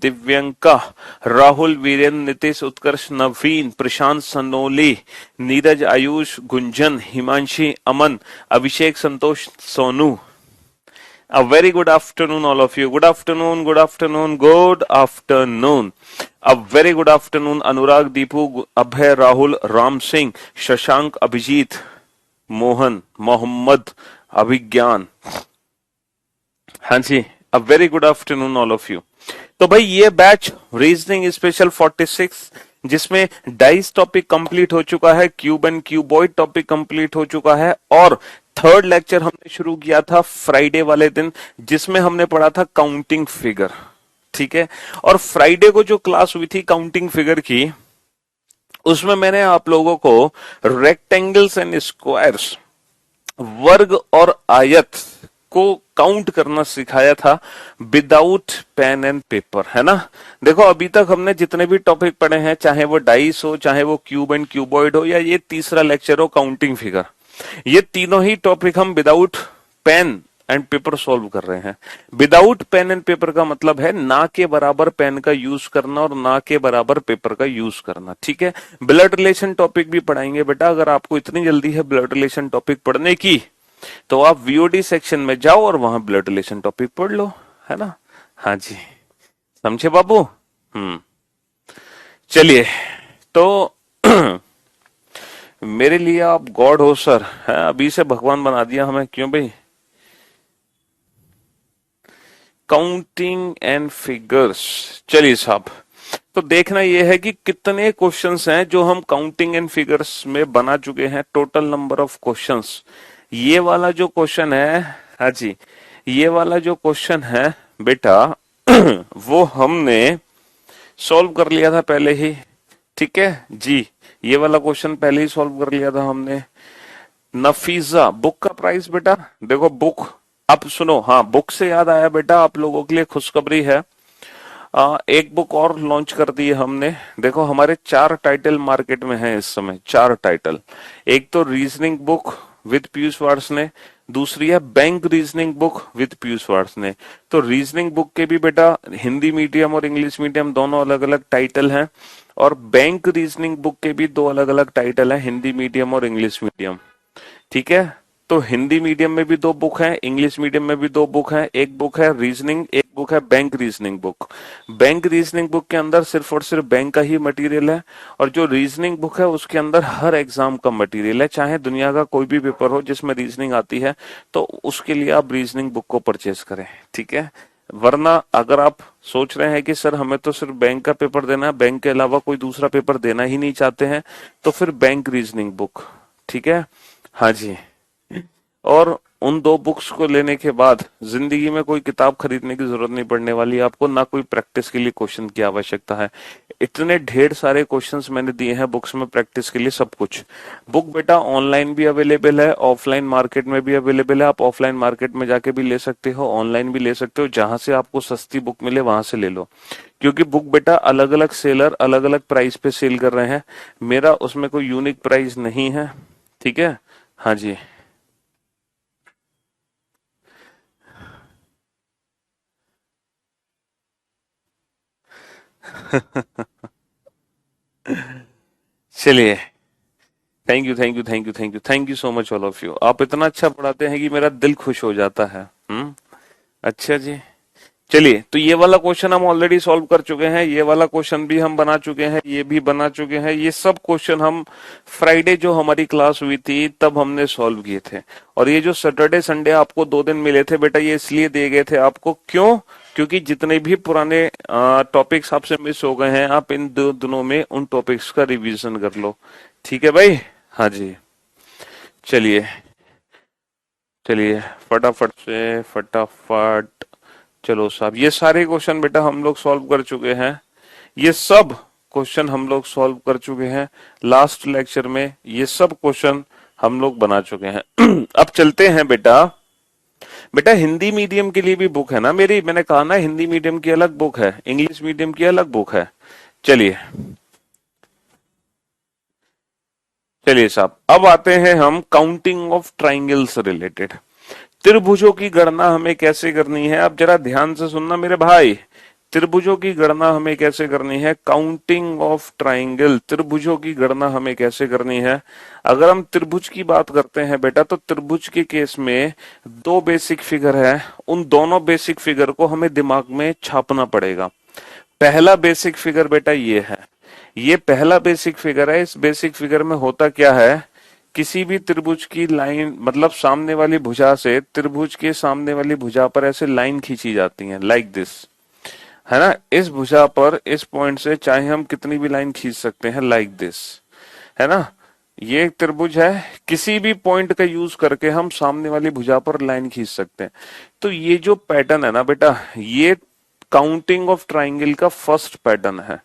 Divyanka, Rahul, Viren, Nitish, Utkarsh, Naveen, Prashant, Sanauli, Neeraj, Ayush, Gunjan, Himanshi, Aman, Abhishek, Santosh, Sonu. A very good afternoon, all of you. Good afternoon, good afternoon, good afternoon. A very good afternoon, Anurag, Deepu, Abhay, Rahul, Ram Singh, Shashank, Abhijit, Mohan, Mohammed, Abhigyan. हाँ जी, a very good afternoon all of you. तो भाई ये batch reasoning special 46 जिसमें dice topic complete हो चुका है, cube and cuboid topic complete हो चुका है, और थर्ड लेक्चर हमने शुरू किया था फ्राइडे वाले दिन जिसमें हमने पढ़ा था काउंटिंग फिगर। ठीक है, और फ्राइडे को जो क्लास हुई थी काउंटिंग फिगर की, उसमें मैंने आप लोगों को रेक्टेंगल्स एंड स्क्वायर्स, वर्ग और आयत को काउंट करना सिखाया था विदाउट पेन एंड पेपर, है ना। देखो अभी तक हमने जितने भी टॉपिक पढ़े हैं, चाहे वो डाइस हो, चाहे वो क्यूब एंड क्यूबॉइड हो, या ये तीसरा लेक्चर हो काउंटिंग फिगर, ये तीनों ही टॉपिक हम without pen and paper solve कर रहे हैं। विदाउट पेन एंड पेपर का मतलब है ना के बराबर पेन का यूज करना और ना के बराबर पेपर का यूज करना। ठीक है, ब्लड रिलेशन टॉपिक भी पढ़ाएंगे बेटा। अगर आपको इतनी जल्दी है ब्लड रिलेशन टॉपिक पढ़ने की, तो आप वीओडी सेक्शन में जाओ और वहां ब्लड रिलेशन टॉपिक पढ़ लो, है ना। हाँ जी, समझे बाबू। चलिए, तो मेरे लिए आप गॉड हो सर, है, अभी से भगवान बना दिया हमें, क्यों भाई। काउंटिंग एंड फिगर्स, चलिए साहब, तो देखना यह है कि कितने क्वेश्चंस हैं जो हम काउंटिंग एंड फिगर्स में बना चुके हैं। टोटल नंबर ऑफ क्वेश्चंस, ये वाला जो क्वेश्चन है, हाँ जी, ये वाला जो क्वेश्चन है बेटा वो हमने सॉल्व कर लिया था पहले ही। ठीक है जी, ये वाला क्वेश्चन पहले ही सॉल्व कर लिया था हमने। नफीजा बुक का प्राइस बेटा, देखो बुक, अब सुनो, हाँ बुक से याद आया बेटा, आप लोगों के लिए खुशखबरी है, एक बुक और लॉन्च कर दी है हमने। देखो हमारे 4 टाइटल मार्केट में हैं इस समय, 4 टाइटल। एक तो reasoning book with Piyush Varshney, दूसरी है bank reasoning book with Piyush Varshney. तो रीजनिंग बुक के भी बेटा हिंदी मीडियम और इंग्लिश मीडियम दोनों अलग अलग टाइटल हैं, और बैंक रीजनिंग बुक के भी 2 अलग अलग टाइटल हैं, हिंदी मीडियम और इंग्लिश मीडियम। ठीक है, तो हिंदी मीडियम में भी 2 बुक हैं, इंग्लिश मीडियम में भी 2 बुक हैं। एक बुक है रीजनिंग, एक बुक है bank reasoning book. Bank reasoning book के अंदर सिर्फ और सिर्फ बैंक का ही मटेरियल है, और जो रीजनिंग बुक है उसके अंदर हर एग्जाम का मटेरियल है, चाहे दुनिया का कोई भी पेपर हो जिसमें रीजनिंग आती है, तो उसके लिए आप रीजनिंग बुक को परचेज करें। ठीक है, वरना अगर आप सोच रहे हैं कि सर हमें तो सिर्फ बैंक का पेपर देना है, बैंक के अलावा कोई दूसरा पेपर देना ही नहीं चाहते हैं, तो फिर बैंक रीजनिंग बुक। ठीक है, हाँ जी, और उन 2 बुक्स को लेने के बाद जिंदगी में कोई किताब खरीदने की जरूरत नहीं पड़ने वाली आपको, ना कोई प्रैक्टिस के लिए क्वेश्चन की आवश्यकता है। इतने ढेर सारे क्वेश्चंस मैंने दिए हैं बुक्स में प्रैक्टिस के लिए, सब कुछ। बुक बेटा ऑनलाइन भी अवेलेबल है, ऑफलाइन मार्केट में भी अवेलेबल है। आप ऑफलाइन मार्केट में जाके भी ले सकते हो, ऑनलाइन भी ले सकते हो, जहां से आपको सस्ती बुक मिले वहां से ले लो, क्योंकि बुक बेटा अलग अलग सेलर अलग अलग प्राइस पे सेल कर रहे हैं। मेरा उसमें कोई यूनिक प्राइस नहीं है। ठीक है, हाँ जी। चलिए, thank you thank you thank you thank you thank you so much all of you. आप इतना अच्छा पढ़ाते हैं कि मेरा दिल खुश हो जाता है। अच्छा जी, चलिए, तो ये वाला क्वेश्चन हम ऑलरेडी सॉल्व कर चुके हैं, ये वाला क्वेश्चन भी हम बना चुके हैं, ये भी बना चुके हैं। ये सब क्वेश्चन हम फ्राइडे जो हमारी क्लास हुई थी तब हमने सॉल्व किए थे। और ये जो सैटरडे संडे आपको 2 दिन मिले थे बेटा, ये इसलिए दिए गए थे आपको, क्यों, क्योंकि जितने भी पुराने टॉपिक्स आपसे मिस हो गए हैं, आप इन 2 दिनों में उन टॉपिक्स का रिवीजन कर लो। ठीक है भाई, हाँ जी। चलिए चलिए, फटाफट से फटाफट, चलो साहब, ये सारे क्वेश्चन बेटा हम लोग सॉल्व कर चुके हैं, ये सब क्वेश्चन हम लोग सॉल्व कर चुके हैं लास्ट लेक्चर में, ये सब क्वेश्चन हम लोग बना चुके हैं। अब चलते हैं बेटा, बेटा हिंदी मीडियम के लिए भी बुक है ना मेरी, मैंने कहा ना हिंदी मीडियम की अलग बुक है, इंग्लिश मीडियम की अलग बुक है। चलिए चलिए साहब, अब आते हैं हम काउंटिंग ऑफ ट्राइंगल से रिलेटेड। त्रिभुजों की गणना हमें कैसे करनी है, अब जरा ध्यान से सुनना मेरे भाई। त्रिभुजों की गणना हमें कैसे करनी है, काउंटिंग ऑफ ट्राइंगल, त्रिभुजों की गणना हमें कैसे करनी है। अगर हम त्रिभुज की बात करते हैं बेटा, तो त्रिभुज के केस में दो बेसिक फिगर है, उन दोनों बेसिक फिगर को हमें दिमाग में छापना पड़ेगा। पहला बेसिक फिगर बेटा ये है, ये पहला बेसिक फिगर है। इस बेसिक फिगर में होता क्या है, किसी भी त्रिभुज की लाइन, मतलब सामने वाली भुजा से त्रिभुज के सामने वाली भुजा पर ऐसे लाइन खींची जाती है, लाइक दिस, है ना। इस भुजा पर इस पॉइंट से चाहे हम कितनी भी लाइन खींच सकते हैं, लाइक दिस, है ना। ये एक त्रिभुज है, किसी भी पॉइंट का यूज करके हम सामने वाली भुजा पर लाइन खींच सकते हैं। तो ये जो पैटर्न है ना बेटा, ये काउंटिंग ऑफ ट्राइंगल का फर्स्ट पैटर्न है।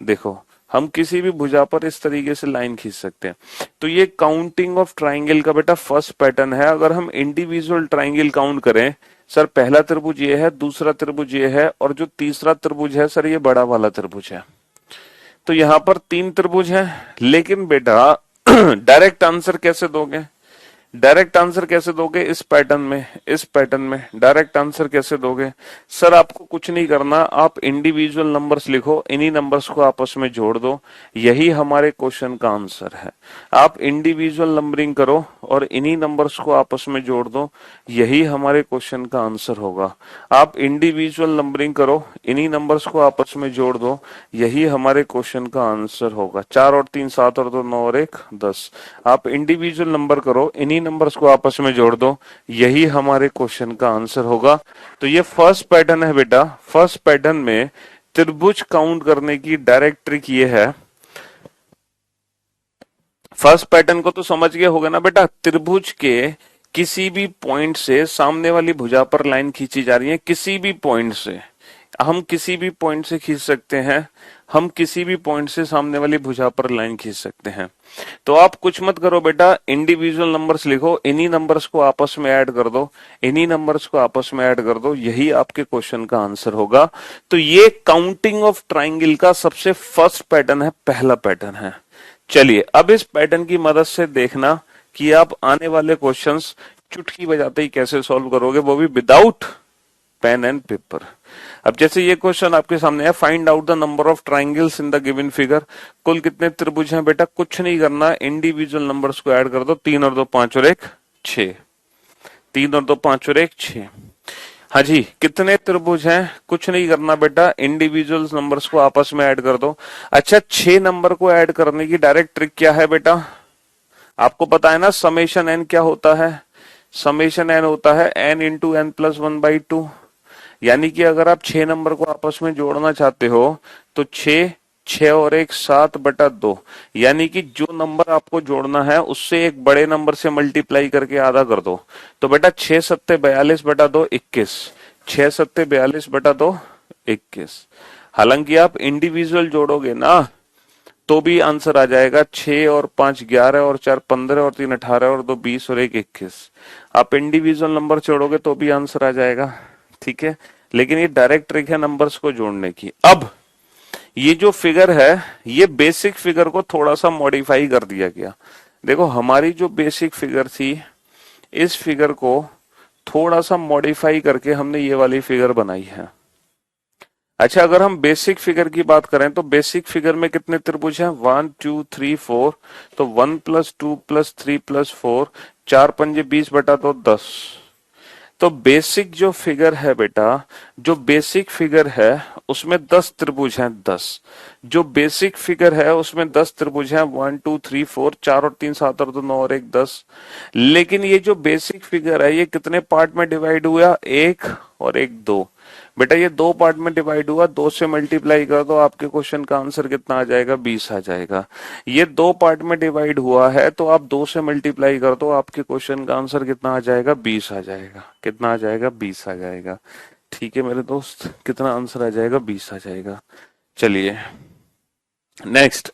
देखो, हम किसी भी भुजा पर इस तरीके से लाइन खींच सकते हैं। तो ये काउंटिंग ऑफ ट्राइंगल का बेटा फर्स्ट पैटर्न है। अगर हम इंडिविजुअल ट्राइंगल काउंट करें, सर पहला त्रिभुज ये है, दूसरा त्रिभुज ये है, और जो तीसरा त्रिभुज है सर ये बड़ा वाला त्रिभुज है। तो यहाँ पर तीन त्रिभुज हैं। लेकिन बेटा डायरेक्ट आंसर कैसे दोगे, डायरेक्ट आंसर कैसे दोगे इस पैटर्न में, इस पैटर्न में डायरेक्ट आंसर कैसे दोगे। सर आपको कुछ नहीं करना, आप इंडिविजुअल नंबर्स लिखो, इन्हीं नंबर्स को आपस में जोड़ दो, यही हमारे क्वेश्चन का आंसर है। आप इंडिविजुअल नंबरिंग करो और इन्हीं नंबर्स को आपस में जोड़ दो, यही हमारे क्वेश्चन का आंसर होगा। आप इंडिविजुअल नंबरिंग करो, इन्हीं नंबर्स को आपस में जोड़ दो, यही हमारे क्वेश्चन का आंसर होगा। 4 और 3 7 और 2 9 और 1 10। आप इंडिविजुअल नंबर करो, इन्हीं नंबर्स को आपस में जोड़ दो, यही हमारे क्वेश्चन का आंसर होगा। तो ये फर्स्ट पैटर्न है बेटा। फर्स्ट पैटर्न में त्रिभुज काउंट करने की डायरेक्ट ट्रिक ये है। फर्स्ट पैटर्न को तो समझ गए होगा ना बेटा, त्रिभुज के किसी भी पॉइंट से सामने वाली भुजा पर लाइन खींची जा रही है, किसी भी पॉइंट से, हम किसी भी पॉइंट से खींच सकते हैं, हम किसी भी पॉइंट से सामने वाली भुजा पर लाइन खींच सकते हैं। तो आप कुछ मत करो बेटा, इंडिविजुअल नंबर्स लिखो, इन्हीं नंबर्स को आपस में ऐड कर दो, इन्हीं नंबर्स को आपस में ऐड कर दो, यही आपके क्वेश्चन का आंसर होगा। तो ये काउंटिंग ऑफ ट्राइंगल का सबसे फर्स्ट पैटर्न है, पहला पैटर्न है। चलिए अब इस पैटर्न की मदद से देखना कि आप आने वाले क्वेश्चंस चुटकी बजाते ही कैसे सॉल्व करोगे, वो भी विदाउट पेन एंड पेपर। अब जैसे ये क्वेश्चन आपके सामने है, find out the number of triangles in the given figure. कुल कितने त्रिभुज हैं बेटा, कुछ नहीं करना, इंडिविजुअल नंबर्स को ऐड कर दो, 3 और 2 5 और 1 6, 3 और 2 5 और 1 6। हाँ जी, कितने त्रिभुज हैं, कुछ नहीं करना बेटा, इंडिविजुअल नंबर्स को आपस में ऐड कर दो। अच्छा, 6 नंबर को ऐड करने की डायरेक्ट ट्रिक क्या है बेटा, आपको पता है ना, समेशन एन क्या होता है, समेशन एन होता है एन इंटू एन प्लस 1/2। यानी कि अगर आप 6 नंबर को आपस में जोड़ना चाहते हो तो 6 6 और 1 7/2, यानी कि जो नंबर आपको जोड़ना है उससे एक बड़े नंबर से मल्टीप्लाई करके आधा कर दो। तो बेटा 6 सत्ते 42/2 21, 6 सत्ते 42/2 21। हालांकि आप इंडिविजुअल जोड़ोगे ना तो भी आंसर आ जाएगा, 6 और 5 11 और 4 15 और 3 18 और 2 20 और 1 21। आप इंडिविजुअल नंबर जोड़ोगे तो भी आंसर आ जाएगा, ठीक है। लेकिन ये डायरेक्ट ट्रिक है नंबर्स को जोड़ने की। अब ये जो फिगर है, ये बेसिक फिगर को थोड़ा सा मॉडिफाई कर दिया गया। देखो, हमारी जो बेसिक फिगर थी, इस फिगर को थोड़ा सा मॉडिफाई करके हमने ये वाली फिगर बनाई है। अच्छा, अगर हम बेसिक फिगर की बात करें तो बेसिक फिगर में कितने त्रिभुज हैं, 1 2 3 4। तो 1 + 2 + 3 + 4, 4 पंजे 20/2 10। तो बेसिक जो फिगर है बेटा, जो बेसिक फिगर है उसमें 10 त्रिभुज हैं, 10। जो बेसिक फिगर है उसमें 10 त्रिभुज हैं, 1 2 3 4, 4 और 3 7 और 2 9 और 1 10। लेकिन ये जो बेसिक फिगर है ये कितने पार्ट में डिवाइड हुआ, 1 और 1 2। बेटा ये 2 पार्ट में डिवाइड हुआ, 2 से मल्टीप्लाई कर दो, आपके क्वेश्चन का आंसर कितना आ जाएगा, 20 आ जाएगा। ये 2 पार्ट में डिवाइड हुआ है तो आप 2 से मल्टीप्लाई कर दो, आपके क्वेश्चन का आंसर कितना आ जाएगा, 20 आ जाएगा। कितना आ जाएगा, 20 आ जाएगा। ठीक है मेरे दोस्त, कितना आंसर आ जाएगा, 20 आ जाएगा। चलिए नेक्स्ट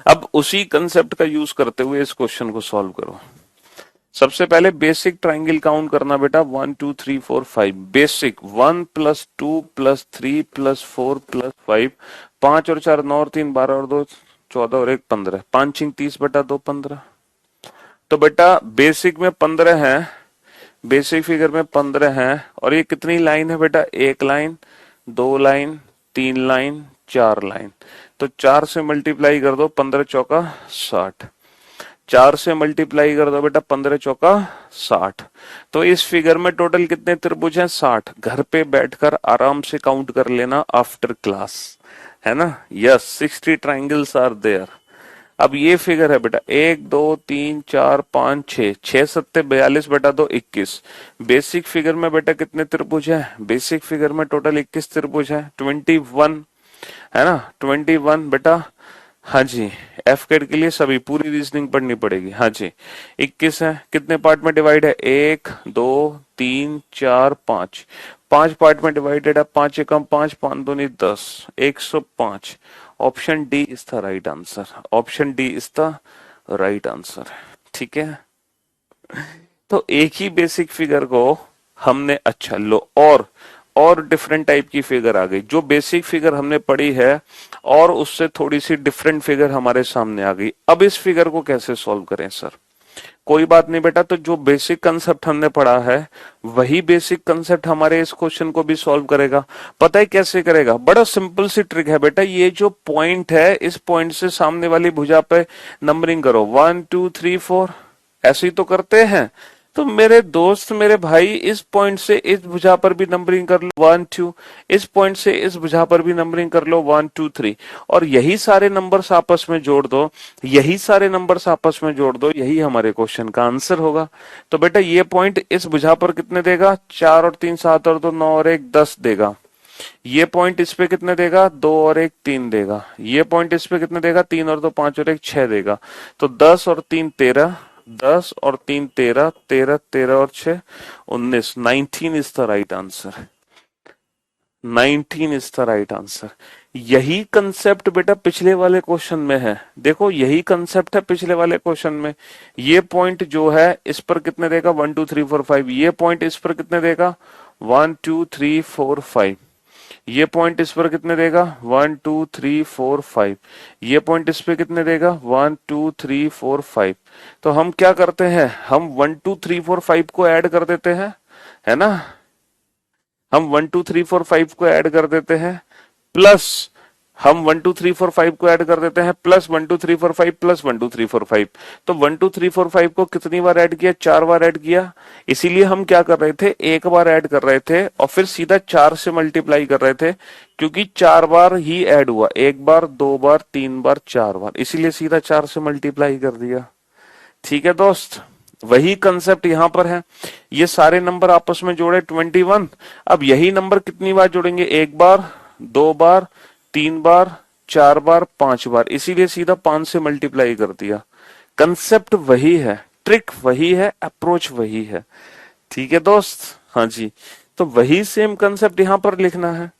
अब उसी कंसेप्ट का यूज करते हुए इस क्वेश्चन को सॉल्व करो। सबसे पहले बेसिक ट्राइंगल काउंट करना बेटा, 1 2 3 4 5। बेसिक 1 + 2 + 3 + 4 + 5, 5 और 4 9 और 3 12 और 2 14 और 1 15, 5 6 30/2 15। तो बेटा बेसिक में 15 है, बेसिक फिगर में 15 है, और ये कितनी लाइन है बेटा, एक लाइन, 2 लाइन, 3 लाइन, 4 लाइन। तो 4 से मल्टीप्लाई कर दो, 15 चौका 60। 4 से मल्टीप्लाई कर दो बेटा, 15 चौका 60। तो इस फिगर में टोटल कितने त्रिभुज हैं? 60। घर पे बैठकर आराम से काउंट कर लेना आफ्टर क्लास, है ना। Yes, 60 triangles are there. अब ये फिगर है बेटा, 1 2 3 4 5 6, 6 सत्ते 42 बटा 2 21। बेसिक फिगर में बेटा कितने त्रिभुज है? बेसिक फिगर में टोटल 21 त्रिभुज है, 21, है ना। 21 बेटा, हाँ जी। एफ कैट के लिए सभी पूरी रीजनिंग पढ़नी पड़ेगी। हाँ जी, 21 है। कितने पार्ट में डिवाइड है? 1 2 3 4 5, 5 पार्ट में डिवाइडेड है। 5 एकम 5, 5 दूनी 10, 105। Option D is the right answer. Option D is the right answer. ठीक है, तो एक ही बेसिक फिगर को हमने, अच्छा लो, और डिफरेंट टाइप की फिगर आ गई। जो बेसिक फिगर हमने पढ़ी है और उससे थोड़ी सी डिफरेंट फिगर हमारे सामने आ गई। अब इस फिगर को कैसे सॉल्व करें सर? कोई बात नहीं बेटा, तो जो बेसिक कंसेप्ट हमने पढ़ा है वही बेसिक कंसेप्ट हमारे इस क्वेश्चन को भी सॉल्व करेगा। पता है कैसे करेगा? बड़ा सिंपल सी ट्रिक है बेटा। ये जो पॉइंट है, इस पॉइंट से सामने वाली भुजा पे नंबरिंग करो, 1 2 3 4, ऐसे ही तो करते हैं। तो मेरे दोस्त, मेरे भाई, इस पॉइंट से इस भुजा पर भी नंबरिंग कर लो 1 2, इस पॉइंट से इस भुजा पर भी नंबरिंग कर लो 1 2 3, और यही सारे नंबर्स आपस में जोड़ दो, यही सारे नंबर्स आपस में जोड़ दो, यही हमारे क्वेश्चन का आंसर होगा। तो बेटा ये पॉइंट इस भुजा पर कितने देगा? 4 और 3 7 और 2 9 और 1 10 देगा। ये पॉइंट इस पे कितने देगा? 2 और 1 3 देगा। ये पॉइंट इस पे कितने देगा? 3 और 2 5 और 1 6 देगा। तो 10 और 3 13, 10 और 3 13, 13 13 और 6 19। 19 is the right answer. 19 is the right answer. यही कंसेप्ट बेटा पिछले वाले क्वेश्चन में है। देखो, यही कंसेप्ट है पिछले वाले क्वेश्चन में। ये पॉइंट जो है इस पर कितने देगा? 1 2 3 4 5। ये पॉइंट इस पर कितने देगा? 1 2 3 4 5। ये पॉइंट इस पर कितने देगा? 1 2 3 4 5। ये पॉइंट इस पे कितने देगा? 1 2 3 4 5। तो हम क्या करते हैं? हम 1 2 3 4 5 को ऐड कर देते हैं, है ना। हम 1 2 3 4 5 को ऐड कर देते हैं, प्लस हम 1 2 3 4 5 को ऐड कर देते हैं, प्लस 1 2 3 4 5 प्लस 1 2 3 4 5। तो 1 2 3 4 5 को कितनी बार ऐड किया? 4 बार ऐड किया। इसीलिए हम क्या कर रहे थे? एक बार ऐड कर रहे थे और फिर सीधा 4 से मल्टीप्लाई कर रहे थे, क्योंकि 4 बार ही ऐड हुआ। 1 बार, 2 बार, 3 बार, 4 बार, इसीलिए सीधा 4 से मल्टीप्लाई कर दिया। ठीक है दोस्त, वही कंसेप्ट यहां पर है। ये सारे नंबर आपस में जोड़े 21। अब यही नंबर कितनी बार जोड़ेंगे? 1 बार, 2 बार, 3 बार, 4 बार, 5 बार, इसीलिए सीधा 5 से मल्टीप्लाई कर दिया। कंसेप्ट वही है, ट्रिक वही है, अप्रोच वही है। ठीक है दोस्त, हाँ जी। तो वही सेम कंसेप्ट यहां पर लिखना है।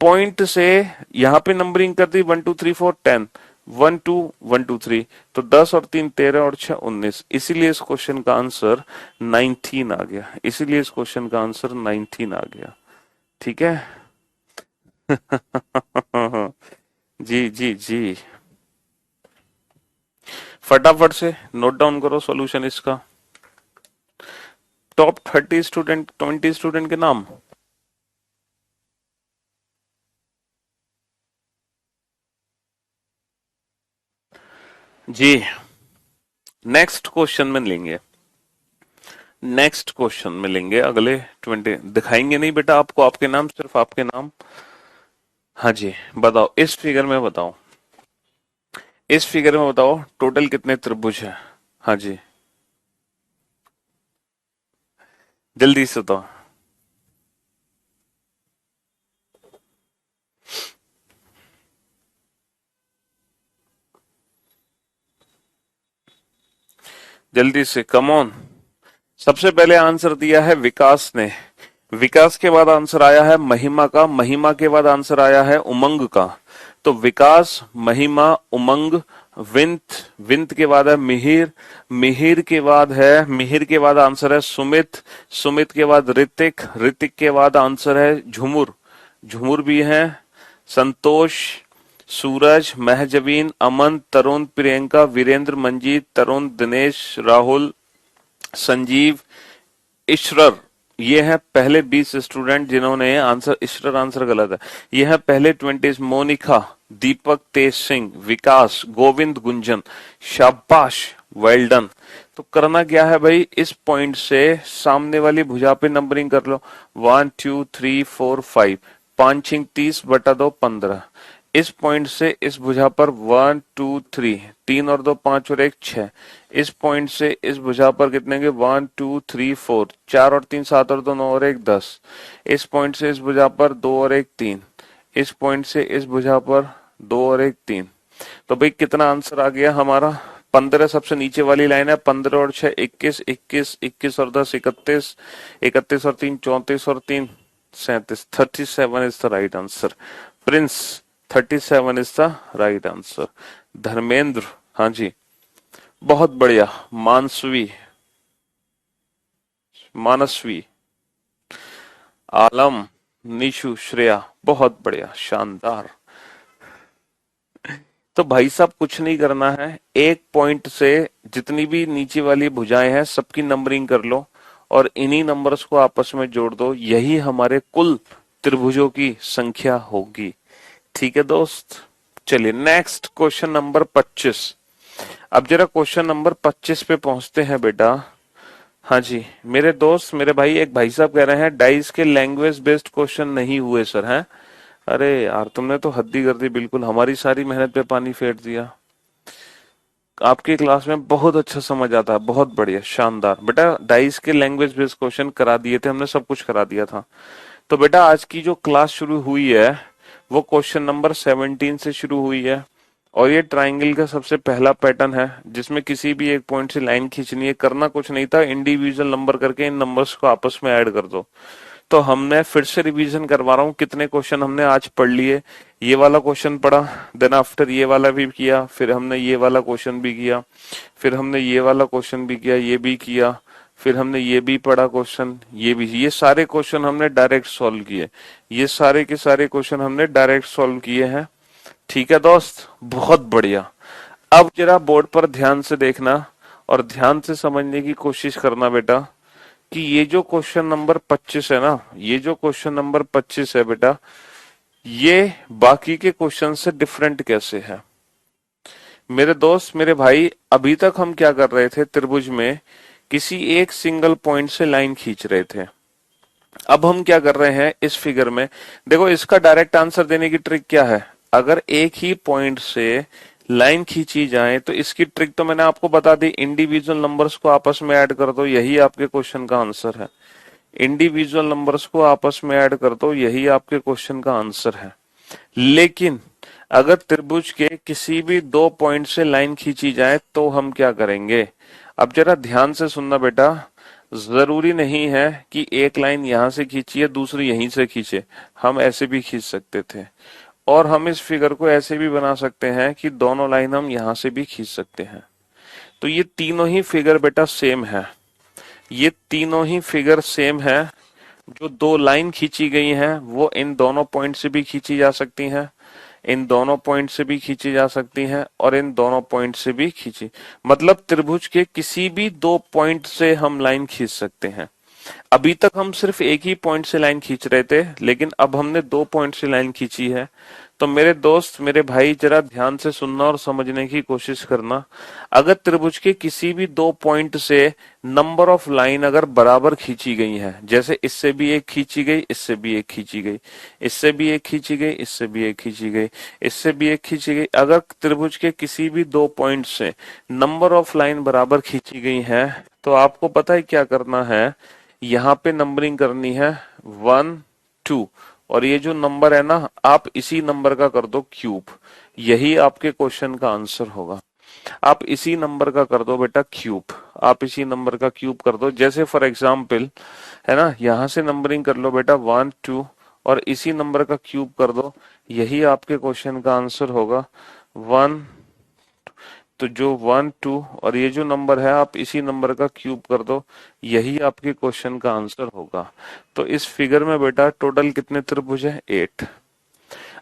पॉइंट से यहां पे नंबरिंग कर दी 1 2 3 4 10, 1 2 1 2 3, तो 10 और 3 13 और 6 19। इसीलिए इस क्वेश्चन का आंसर 19 आ गया। इसीलिए इस क्वेश्चन का आंसर 19 आ गया। ठीक है। जी जी जी, फटाफट से नोट डाउन करो सॉल्यूशन इसका। टॉप 30 स्टूडेंट, 20 स्टूडेंट के नाम। जी, नेक्स्ट क्वेश्चन में लेंगे। नेक्स्ट क्वेश्चन में लेंगे अगले 20। दिखाएंगे नहीं बेटा आपको आपके नाम, सिर्फ आपके नाम। हाँ जी, बताओ इस फिगर में, बताओ इस फिगर में, बताओ टोटल कितने त्रिभुज हैं? हाँ जी, जल्दी से बताओ। जल्दी से, कम ऑन। सबसे पहले आंसर दिया है विकास ने। विकास के बाद आंसर आया है महिमा का। महिमा के बाद आंसर आया है उमंग का। तो विकास, महिमा, उमंग, विंत, विंत के बाद है मिहिर, मिहिर के बाद है, मिहिर के बाद आंसर है सुमित, सुमित के बाद ऋतिक, ऋतिक के बाद आंसर है झुमुर, झुमुर भी है, संतोष, सूरज, महजबीन, अमन, तरुण, प्रियंका, वीरेंद्र, मंजीत, तरुण, दिनेश, राहुल, संजीव, ईश्वर, ये है पहले 20 स्टूडेंट जिन्होंने आंसर, इसका आंसर गलत है। ये है पहले 20, मोनिका, दीपक, तेज सिंह, विकास, गोविंद, गुंजन। शाबाश, वेल डन। तो करना क्या है भाई, इस पॉइंट से सामने वाली भुजा पे नंबरिंग कर लो। 1 2 3 4 5, 5×5 = 30 बटा 2 15। इस पॉइंट से इस भुजा पर 1 2 3, 3 और 2 5 और 1 6। इस पॉइंट से इस भुजा पर कितने के, 1 2 3 4, 4 और 3 7 और 2 9 और 1 10। इस पॉइंट से इस भुजा पर 2 और 1 3। इस पॉइंट से इस भुजा पर 2 और 1 3। तो भाई कितना आंसर आ गया हमारा, 15 सबसे नीचे वाली लाइन है, 15 और 6 21, 21, 21 और 10 31, 31 और 3 34 और 3 37। 37 is the right answer. Prince, 37 is the right answer. Dharmendra, हाँ जी, बहुत बढ़िया। मानसवी, मानसवी, आलम, निशु, श्रेया, बहुत बढ़िया, शानदार। तो भाई साहब कुछ नहीं करना है, एक पॉइंट से जितनी भी नीचे वाली भुजाएं हैं सबकी नंबरिंग कर लो और इन्हीं नंबर्स को आपस में जोड़ दो, यही हमारे कुल त्रिभुजों की संख्या होगी। ठीक है दोस्त, चलिए नेक्स्ट क्वेश्चन नंबर 25। अब जरा क्वेश्चन नंबर 25 पे पहुंचते हैं बेटा। हाँ जी मेरे दोस्त, मेरे भाई, एक भाई साहब कह रहे हैं डाइस के लैंग्वेज बेस्ड क्वेश्चन नहीं हुए सर, हैं? अरे यार तुमने तो हद ही कर दी, बिल्कुल हमारी सारी मेहनत पे पानी फेर दिया। आपकी क्लास में बहुत अच्छा समझ आता है, बहुत बढ़िया, शानदार। बेटा डाइस के लैंग्वेज बेस्ड क्वेश्चन करा दिए थे हमने, सब कुछ करा दिया था। तो बेटा आज की जो क्लास शुरू हुई है वो क्वेश्चन नंबर 17 से शुरू हुई है और ये ट्राइंगल का सबसे पहला पैटर्न है जिसमें किसी भी एक पॉइंट से लाइन खींचनी है। करना कुछ नहीं था, इंडिविजुअल नंबर करके इन नंबर्स को आपस में ऐड कर दो। तो हमने फिर से रिवीजन करवा रहा हूँ, कितने क्वेश्चन हमने आज पढ़ लिए। ये वाला क्वेश्चन पढ़ा, देन आफ्टर ये वाला भी किया, फिर हमने ये वाला क्वेश्चन भी किया, फिर हमने ये वाला क्वेश्चन भी किया, ये भी किया, फिर हमने ये भी पढ़ा क्वेश्चन, ये भी। ये सारे क्वेश्चन हमने डायरेक्ट सॉल्व किए, ये सारे के सारे क्वेश्चन हमने डायरेक्ट सॉल्व किए हैं। ठीक है दोस्त, बहुत बढ़िया। अब जरा बोर्ड पर ध्यान से देखना और ध्यान से समझने की कोशिश करना बेटा कि ये जो क्वेश्चन नंबर 25 है ना, ये जो क्वेश्चन नंबर 25 है बेटा, ये बाकी के क्वेश्चन से डिफरेंट कैसे है। मेरे दोस्त, मेरे भाई, अभी तक हम क्या कर रहे थे, त्रिभुज में किसी एक सिंगल पॉइंट से लाइन खींच रहे थे। अब हम क्या कर रहे हैं इस फिगर में, देखो इसका डायरेक्ट आंसर देने की ट्रिक क्या है। अगर एक ही पॉइंट से लाइन खींची जाए तो इसकी ट्रिक तो मैंने आपको बता दी, इंडिविजुअल नंबर्स को आपस में ऐड कर दो, यही आपके क्वेश्चन का आंसर है। इंडिविजुअल नंबर्स को आपस में ऐड कर दो, यही आपके क्वेश्चन का आंसर है। लेकिन अगर त्रिभुज के किसी भी दो पॉइंट से लाइन खींची जाए तो हम क्या करेंगे। अब जरा ध्यान से सुनना बेटा, जरूरी नहीं है कि एक लाइन यहां से खींचिए दूसरी यहीं से खींचे, हम ऐसे भी खींच सकते थे। और हम इस फिगर को ऐसे भी बना सकते हैं कि दोनों लाइन हम यहां से भी खींच सकते हैं। तो ये तीनों ही फिगर बेटा सेम है, ये तीनों ही फिगर सेम है। जो दो लाइन खींची गई हैं वो इन दोनों पॉइंट से भी खींची जा सकती हैं, इन दोनों पॉइंट से भी खींची जा सकती हैं और इन दोनों पॉइंट से भी खींची, मतलब त्रिभुज के किसी भी दो पॉइंट से हम लाइन खींच सकते हैं। अभी तक हम सिर्फ एक ही पॉइंट से लाइन खींच रहे थे, लेकिन अब हमने दो पॉइंट से लाइन खींची है। तो मेरे दोस्त, मेरे भाई, जरा ध्यान से सुनना और समझने की कोशिश करना। अगर त्रिभुज के किसी भी दो पॉइंट से नंबर ऑफ लाइन अगर बराबर खींची गई है, जैसे इससे भी एक खींची गई, इससे भी एक खींची गई, इससे भी एक खींची गई, इससे भी एक खींची गई, इससे भी एक खींची गई, अगर त्रिभुज के किसी भी दो पॉइंट से नंबर ऑफ लाइन बराबर खींची गई है तो आपको पता है क्या करना है, यहाँ पे नंबरिंग करनी है 1 2 और ये जो नंबर है ना, आप इसी नंबर का कर दो क्यूब, यही आपके क्वेश्चन का आंसर होगा। आप इसी नंबर का कर दो बेटा क्यूब, आप इसी नंबर का क्यूब कर दो। जैसे फॉर एग्जाम्पल है ना, यहां से नंबरिंग कर लो बेटा 1 2 और इसी नंबर का क्यूब कर दो, यही आपके क्वेश्चन का आंसर होगा 1। तो जो 1 2 और ये जो नंबर है आप इसी नंबर का क्यूब कर दो, यही आपके क्वेश्चन का आंसर होगा। तो इस फिगर में बेटा टोटल कितने त्रिभुज है, 8।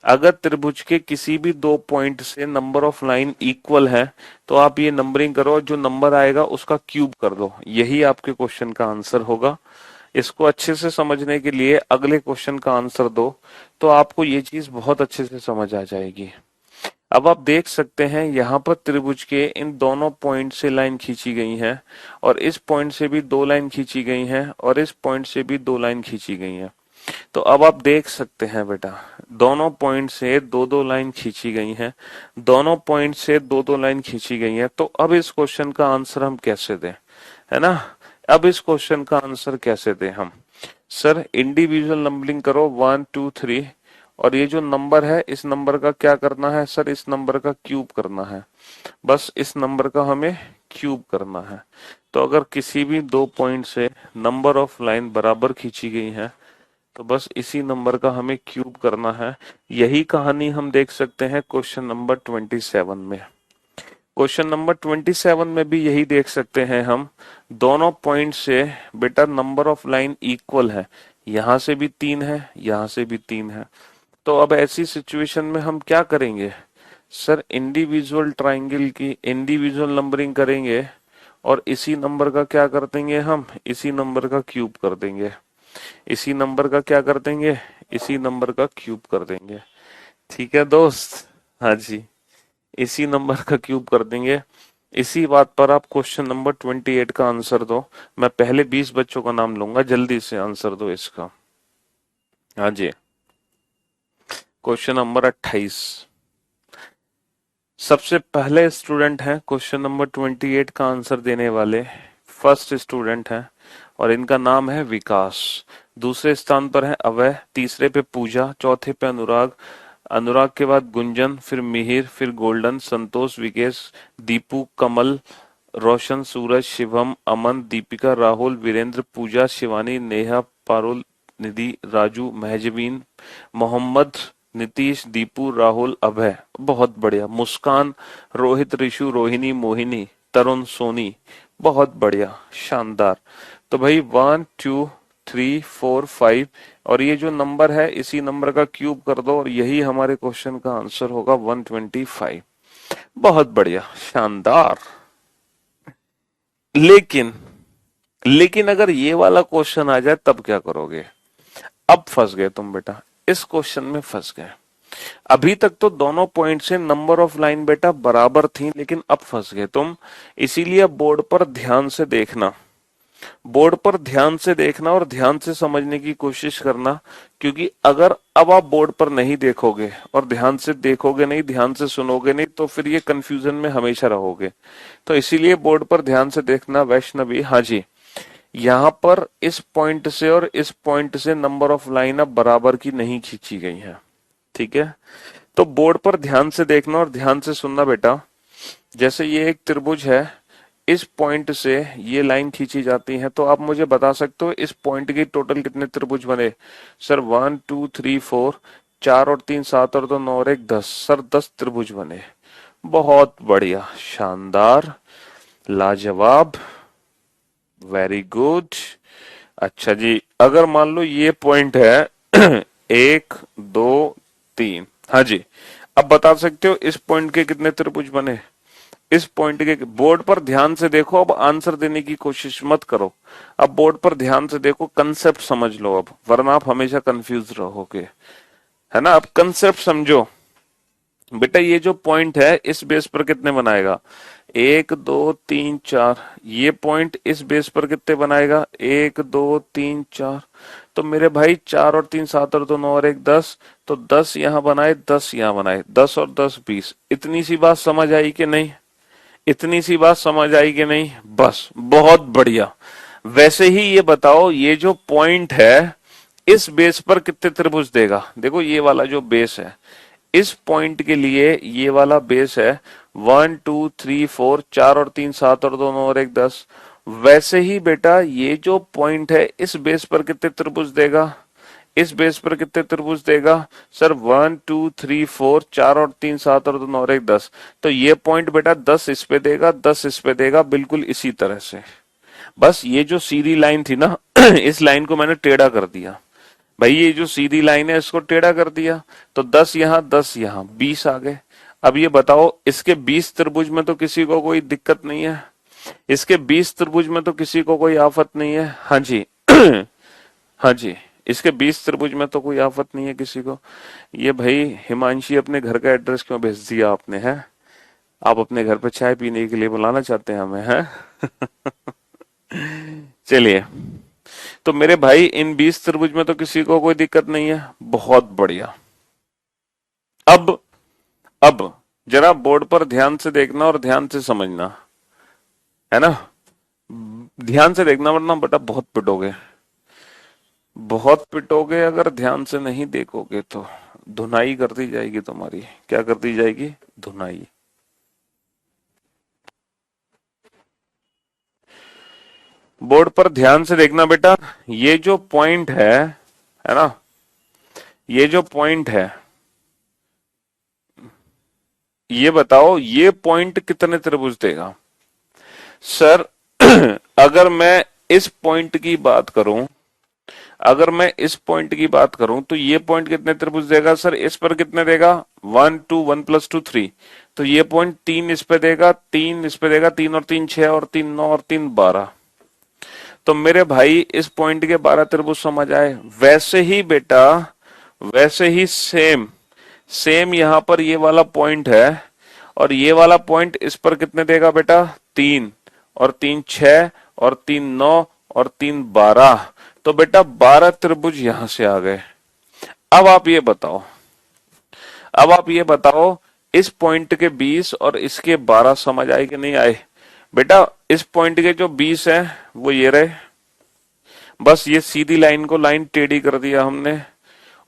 अगर त्रिभुज के किसी भी दो पॉइंट से नंबर ऑफ लाइन इक्वल है तो आप ये नंबरिंग करो, जो नंबर आएगा उसका क्यूब कर दो, यही आपके क्वेश्चन का आंसर होगा। इसको अच्छे से समझने के लिए अगले क्वेश्चन का आंसर दो, तो आपको ये चीज बहुत अच्छे से समझ आ जाएगी। अब आप देख सकते हैं यहाँ पर त्रिभुज के इन दोनों पॉइंट से लाइन खींची गई है, और इस पॉइंट से भी दो लाइन खींची गई हैं, और इस पॉइंट से भी दो लाइन खींची गई हैं। तो अब आप देख सकते हैं बेटा, दोनों पॉइंट से दो दो लाइन खींची गई हैं, दोनों पॉइंट से दो दो लाइन खींची गई हैं। तो अब इस क्वेश्चन का आंसर हम कैसे दें, है ना? अब इस क्वेश्चन का आंसर कैसे दें हम? सर इंडिविजुअल नंबरिंग करो 1 2 3, और ये जो नंबर है इस नंबर का क्या करना है? सर इस नंबर का क्यूब करना है, बस इस नंबर का हमें क्यूब करना है। तो अगर किसी भी दो पॉइंट से नंबर ऑफ लाइन बराबर खींची गई है, तो बस इसी नंबर का हमें क्यूब करना है। यही कहानी हम देख सकते हैं क्वेश्चन नंबर 27 में। क्वेश्चन नंबर 27 में भी यही देख सकते हैं हम, दोनों पॉइंट से बेटा नंबर ऑफ लाइन इक्वल है, यहां से भी 3 है, यहां से भी 3 है। तो अब ऐसी सिचुएशन में हम क्या करेंगे? सर इंडिविजुअल ट्राइंगल की इंडिविजुअल नंबरिंग करेंगे, और इसी नंबर का क्या कर देंगे हम? इसी नंबर का क्यूब कर देंगे। इसी नंबर का क्या कर देंगे? इसी नंबर का क्यूब कर देंगे। ठीक है दोस्त? हाँ जी, इसी नंबर का क्यूब कर देंगे। इसी बात पर आप क्वेश्चन नंबर 28 का आंसर दो। मैं पहले 20 बच्चों का नाम लूंगा, जल्दी से आंसर दो इसका। हाँ जी, क्वेश्चन नंबर 28। सबसे पहले स्टूडेंट हैं क्वेश्चन नंबर 28 का आंसर देने वाले, फर्स्ट स्टूडेंट हैं, और इनका नाम है विकास। दूसरे स्थान पर है अभय, तीसरे पे पूजा, चौथे पे अनुराग, अनुराग के बाद गुंजन, फिर मिहिर, फिर गोल्डन, संतोष, विकेश, दीपू, कमल, रोशन, सूरज, शिवम, अमन, दीपिका, राहुल, वीरेंद्र, पूजा, शिवानी, नेहा, पारुल, निधि, राजू, महजबीन, मोहम्मद, नीतीश, दीपू, राहुल, अभय। बहुत बढ़िया। मुस्कान, रोहित, ऋषु, रोहिणी, मोहिनी, तरुण, सोनी। बहुत बढ़िया, शानदार। तो भाई 1 2 3 4 5, और ये जो नंबर है इसी नंबर का क्यूब कर दो, और यही हमारे क्वेश्चन का आंसर होगा 125। बहुत बढ़िया, शानदार। लेकिन लेकिन अगर ये वाला क्वेश्चन आ जाए तब क्या करोगे? अब फंस गए तुम बेटा, इस क्वेश्चन में फंस गए। अभी तक तो दोनों पॉइंट से नंबर ऑफ लाइन बेटा बराबर थी, लेकिन अब फंस गए तुम। इसीलिए बोर्ड पर ध्यान से देखना, बोर्ड पर ध्यान से देखना और ध्यान से समझने की कोशिश करना, क्योंकि अगर अब आप बोर्ड पर नहीं देखोगे और ध्यान से देखोगे नहीं, ध्यान से सुनोगे नहीं, तो फिर ये कंफ्यूजन में हमेशा रहोगे। तो इसीलिए बोर्ड पर ध्यान से देखना। वैष्णवी, हाँ जी, यहाँ पर इस पॉइंट से और इस पॉइंट से नंबर ऑफ लाइन अब बराबर की नहीं खींची गई है। ठीक है, तो बोर्ड पर ध्यान से देखना और ध्यान से सुनना बेटा। जैसे ये एक त्रिभुज है, इस पॉइंट से ये लाइन खींची जाती है, तो आप मुझे बता सकते हो इस पॉइंट के टोटल कितने त्रिभुज बने? सर 1 2 3 4, 4 और 3 7 और 2 9 और 1 10। सर 10 त्रिभुज बने। बहुत बढ़िया, शानदार, लाजवाब, वेरी गुड। अच्छा जी, अगर मान लो ये पॉइंट है 1 2 3, हाँ जी, अब बता सकते हो इस पॉइंट के कितने त्रिभुज बने? इस पॉइंट के, बोर्ड पर ध्यान से देखो, अब आंसर देने की कोशिश मत करो। अब बोर्ड पर ध्यान से देखो, कंसेप्ट समझ लो अब, वरना आप हमेशा कंफ्यूज रहोगे, है ना? अब कंसेप्ट समझो बेटा। ये जो पॉइंट है इस बेस पर कितने बनाएगा? 1 2 3 4। ये पॉइंट इस बेस पर कितने बनाएगा? 1 2 3 4। तो मेरे भाई 4 और 3 7 और 2 9 और 1 10, तो 10 यहां बनाए, 10 यहां बनाए, 10 और 10 20। इतनी सी बात समझ आई कि नहीं? इतनी सी बात समझ आई कि नहीं? बस, बहुत बढ़िया। वैसे ही ये बताओ, ये जो पॉइंट है इस बेस पर कितने त्रिभुज देगा? देखो ये वाला जो बेस है, इस पॉइंट के लिए ये वाला बेस है 1 2 3 4, 4 और 3 7 और 2 9 और 1 10। वैसे ही बेटा ये जो पॉइंट है इस बेस पर कितने त्रिभुज देगा? इस बेस पर कितने त्रिभुज देगा? सर 1 2 3 4, 4 और 3 7 और 2 9 और 1 10। तो ये पॉइंट बेटा 10 इस पे देगा, 10 इस पे देगा, बिल्कुल इसी तरह से। बस ये जो सीधी लाइन थी ना इस लाइन को मैंने टेढ़ा कर दिया। भाई ये जो सीधी लाइन है इसको टेढ़ा कर दिया, तो 10 यहां, 10 यहां, 20 आ गए। अब ये बताओ, इसके 20 त्रिभुज में तो किसी को कोई दिक्कत नहीं है? इसके 20 त्रिभुज में तो किसी को कोई आफत नहीं है? हाँ जी हाँ जी, इसके 20 त्रिभुज में तो कोई आफत नहीं है किसी को। ये भाई हिमांशी अपने घर का एड्रेस क्यों भेज दिया आपने, है? आप अपने घर पे चाय पीने के लिए बुलाना चाहते हैं हमें, हैं? चलिए, तो मेरे भाई इन 20 त्रिभुज में तो किसी को कोई दिक्कत नहीं है, बहुत बढ़िया। अब अब जरा बोर्ड पर ध्यान से देखना और ध्यान से समझना, है ना? ध्यान से देखना वरना बेटा बहुत पिटोगे, बहुत पिटोगे अगर ध्यान से नहीं देखोगे तो। धुनाई कर दी जाएगी तुम्हारी। क्या कर दी जाएगी? धुनाई। बोर्ड पर ध्यान से देखना बेटा। ये जो पॉइंट है ना, ये जो पॉइंट है, ये बताओ ये पॉइंट कितने त्रिभुज देगा? सर अगर मैं इस पॉइंट की बात करूं, अगर मैं इस पॉइंट की बात करूं तो ये पॉइंट कितने त्रिभुज देगा? सर इस पर कितने देगा? 1 2 1 प्लस 2 3। तो ये पॉइंट 3 इस पे देगा, 3 इस पे देगा, 3 और 3 6 और 3 9 और 3 12। तो मेरे भाई इस पॉइंट के 12 त्रिभुज समझ आए। वैसे ही बेटा, वैसे ही सेम सेम यहां पर ये वाला पॉइंट है, और ये वाला पॉइंट इस पर कितने देगा बेटा? 3 और 3 6 और 3 9 और 3 12। तो बेटा 12 त्रिभुज यहां से आ गए। अब आप ये बताओ, अब आप ये बताओ, इस पॉइंट के 20 और इसके 12 समझ आए कि नहीं आए? बेटा इस पॉइंट के जो 20 है वो ये रहे, बस ये सीधी लाइन को लाइन टेढ़ी कर दिया हमने।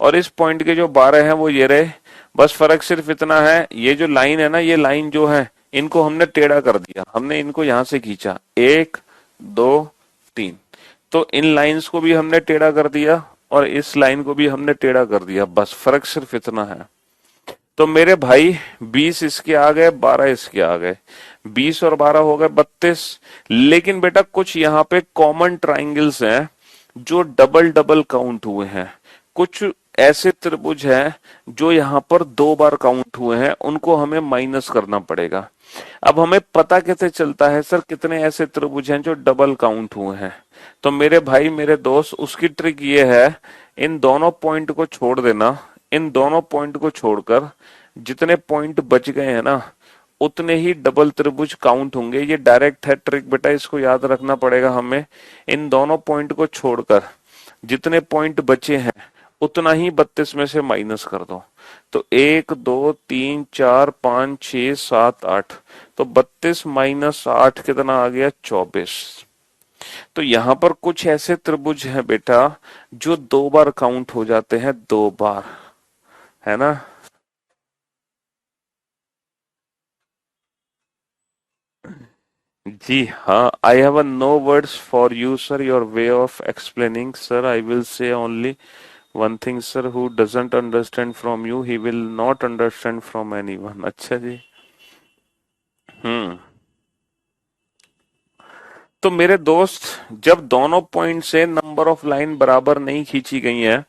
और इस पॉइंट के जो 12 हैं वो ये रहे, बस फर्क सिर्फ इतना है, ये जो लाइन है ना, ये लाइन जो है इनको हमने टेढ़ा कर दिया, हमने इनको यहां से खींचा, 1 2 3। तो इन लाइंस को भी हमने टेढ़ा कर दिया और इस लाइन को भी हमने टेढ़ा कर दिया, बस फर्क सिर्फ इतना है। तो मेरे भाई 20 इसके आ गए, 12 इसके आ गए, 20 और 12 हो गए 32। लेकिन बेटा कुछ यहाँ पे कॉमन ट्राइंगल्स हैं जो डबल डबल काउंट हुए हैं। कुछ ऐसे त्रिभुज हैं जो यहाँ पर 2 बार काउंट हुए हैं, उनको हमें माइनस करना पड़ेगा। अब हमें पता कैसे चलता है सर कितने ऐसे त्रिभुज हैं जो डबल काउंट हुए हैं? तो मेरे भाई मेरे दोस्त, उसकी ट्रिक ये है, इन दोनों पॉइंट को छोड़ देना, इन दोनों पॉइंट को छोड़कर जितने पॉइंट बच गए हैं ना, उतने ही डबल त्रिभुज काउंट होंगे। ये डायरेक्ट है ट्रिक बेटा, इसको याद रखना पड़ेगा हमें। इन दोनों पॉइंट को छोड़कर जितने पॉइंट बचे हैं उतना ही 32 में से माइनस कर दो। तो 1 2 3 4 5 6 7 8। तो 32 माइनस 8 कितना आ गया? 24। तो यहां पर कुछ ऐसे त्रिभुज हैं बेटा जो 2 बार काउंट हो जाते हैं, 2 बार, है ना? जी हाँ, I have no words for you sir, your way of explaining sir, I will say only one thing sir, who doesn't understand from you he will not understand from anyone. अच्छा जी। हम्म। तो मेरे दोस्त, जब दोनों पॉइंट से number of line बराबर नहीं खींची गई है,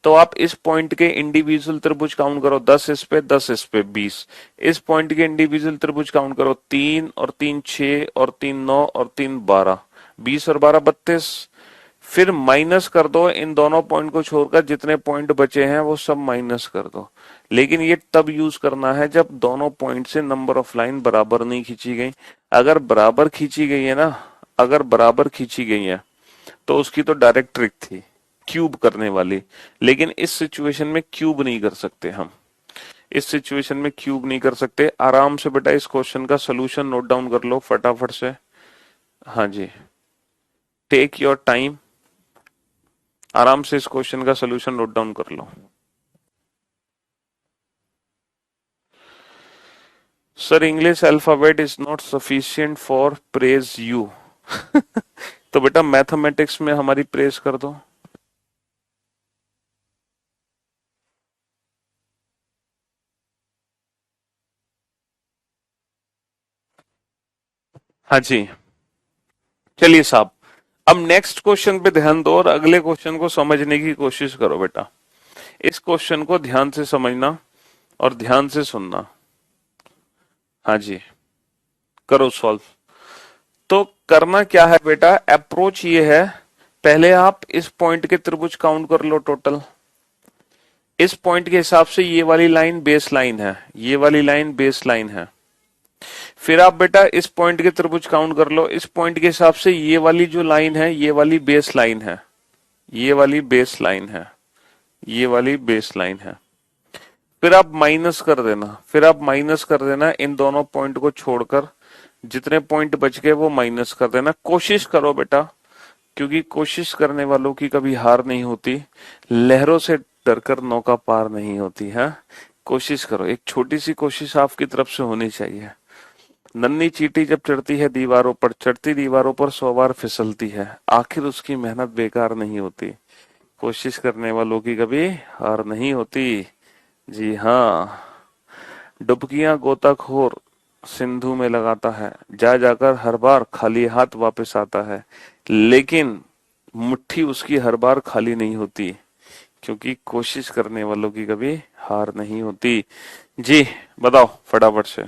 तो आप इस पॉइंट के इंडिविजुअल त्रिभुज काउंट करो, 10 इस पे 10 इस पे 20। इस पॉइंट के इंडिविजुअल त्रिभुज काउंट करो, 3 और 3 6 और 3 9 और 3 12। 20 और 12 32। फिर माइनस कर दो, इन दोनों पॉइंट को छोड़कर जितने पॉइंट बचे हैं वो सब माइनस कर दो। लेकिन ये तब यूज करना है जब दोनों पॉइंट से नंबर ऑफ लाइन बराबर नहीं खींची गई। अगर बराबर खींची गई है ना, अगर बराबर खींची गई है तो उसकी तो डायरेक्ट ट्रिक थी क्यूब करने वाली। लेकिन इस सिचुएशन में क्यूब नहीं कर सकते हम, इस सिचुएशन में क्यूब नहीं कर सकते। आराम से बेटा इस क्वेश्चन का सोल्यूशन नोट डाउन कर लो फटाफट से। हाँ जी, टेक योर टाइम, आराम से इस क्वेश्चन का सोल्यूशन नोट डाउन कर लो। Sir English alphabet is not sufficient for praise you. तो बेटा मैथमेटिक्स में हमारी प्रेज कर दो। हाँ जी, चलिए साहब, अब नेक्स्ट क्वेश्चन पे ध्यान दो और अगले क्वेश्चन को समझने की कोशिश करो बेटा। इस क्वेश्चन को ध्यान से समझना और ध्यान से सुनना। हाँ जी, करो सॉल्व। तो करना क्या है बेटा, अप्रोच ये है पहले आप इस पॉइंट के त्रिभुज काउंट कर लो टोटल। इस पॉइंट के हिसाब से ये वाली लाइन बेस लाइन है, ये वाली लाइन बेस लाइन है। फिर आप बेटा इस पॉइंट के त्रिभुज काउंट कर लो। इस पॉइंट के हिसाब से ये वाली जो लाइन है ये वाली बेस लाइन है, ये वाली बेस लाइन है, ये वाली बेस लाइन है। फिर आप माइनस कर देना, फिर आप माइनस कर देना इन दोनों पॉइंट को छोड़कर, जितने पॉइंट बच गए वो माइनस कर देना। कोशिश करो बेटा, क्योंकि कोशिश करने वालों की कभी हार नहीं होती, लहरों से डरकर नौका पार नहीं होती है। कोशिश करो, एक छोटी सी कोशिश आपकी तरफ से होनी चाहिए। नन्ही चींटी जब चढ़ती है दीवारों पर, चढ़ती दीवारों पर 100 बार फिसलती है, आखिर उसकी मेहनत बेकार नहीं होती। कोशिश करने वालों की कभी हार नहीं होती। जी हाँ, डुबकियां गोताखोर सिंधु में लगाता है, जा जाकर हर बार खाली हाथ वापस आता है, लेकिन मुट्ठी उसकी हर बार खाली नहीं होती, क्योंकि कोशिश करने वालों की कभी हार नहीं होती। जी बताओ फटाफट से।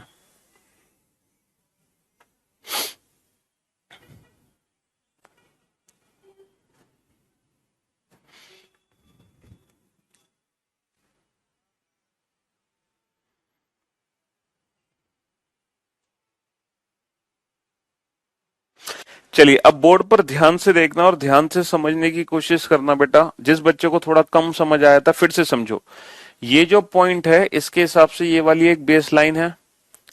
चलिए अब बोर्ड पर ध्यान से देखना और ध्यान से समझने की कोशिश करना बेटा। जिस बच्चे को थोड़ा कम समझ आया था फिर से समझो। ये जो पॉइंट है इसके हिसाब से ये वाली एक बेस लाइन है,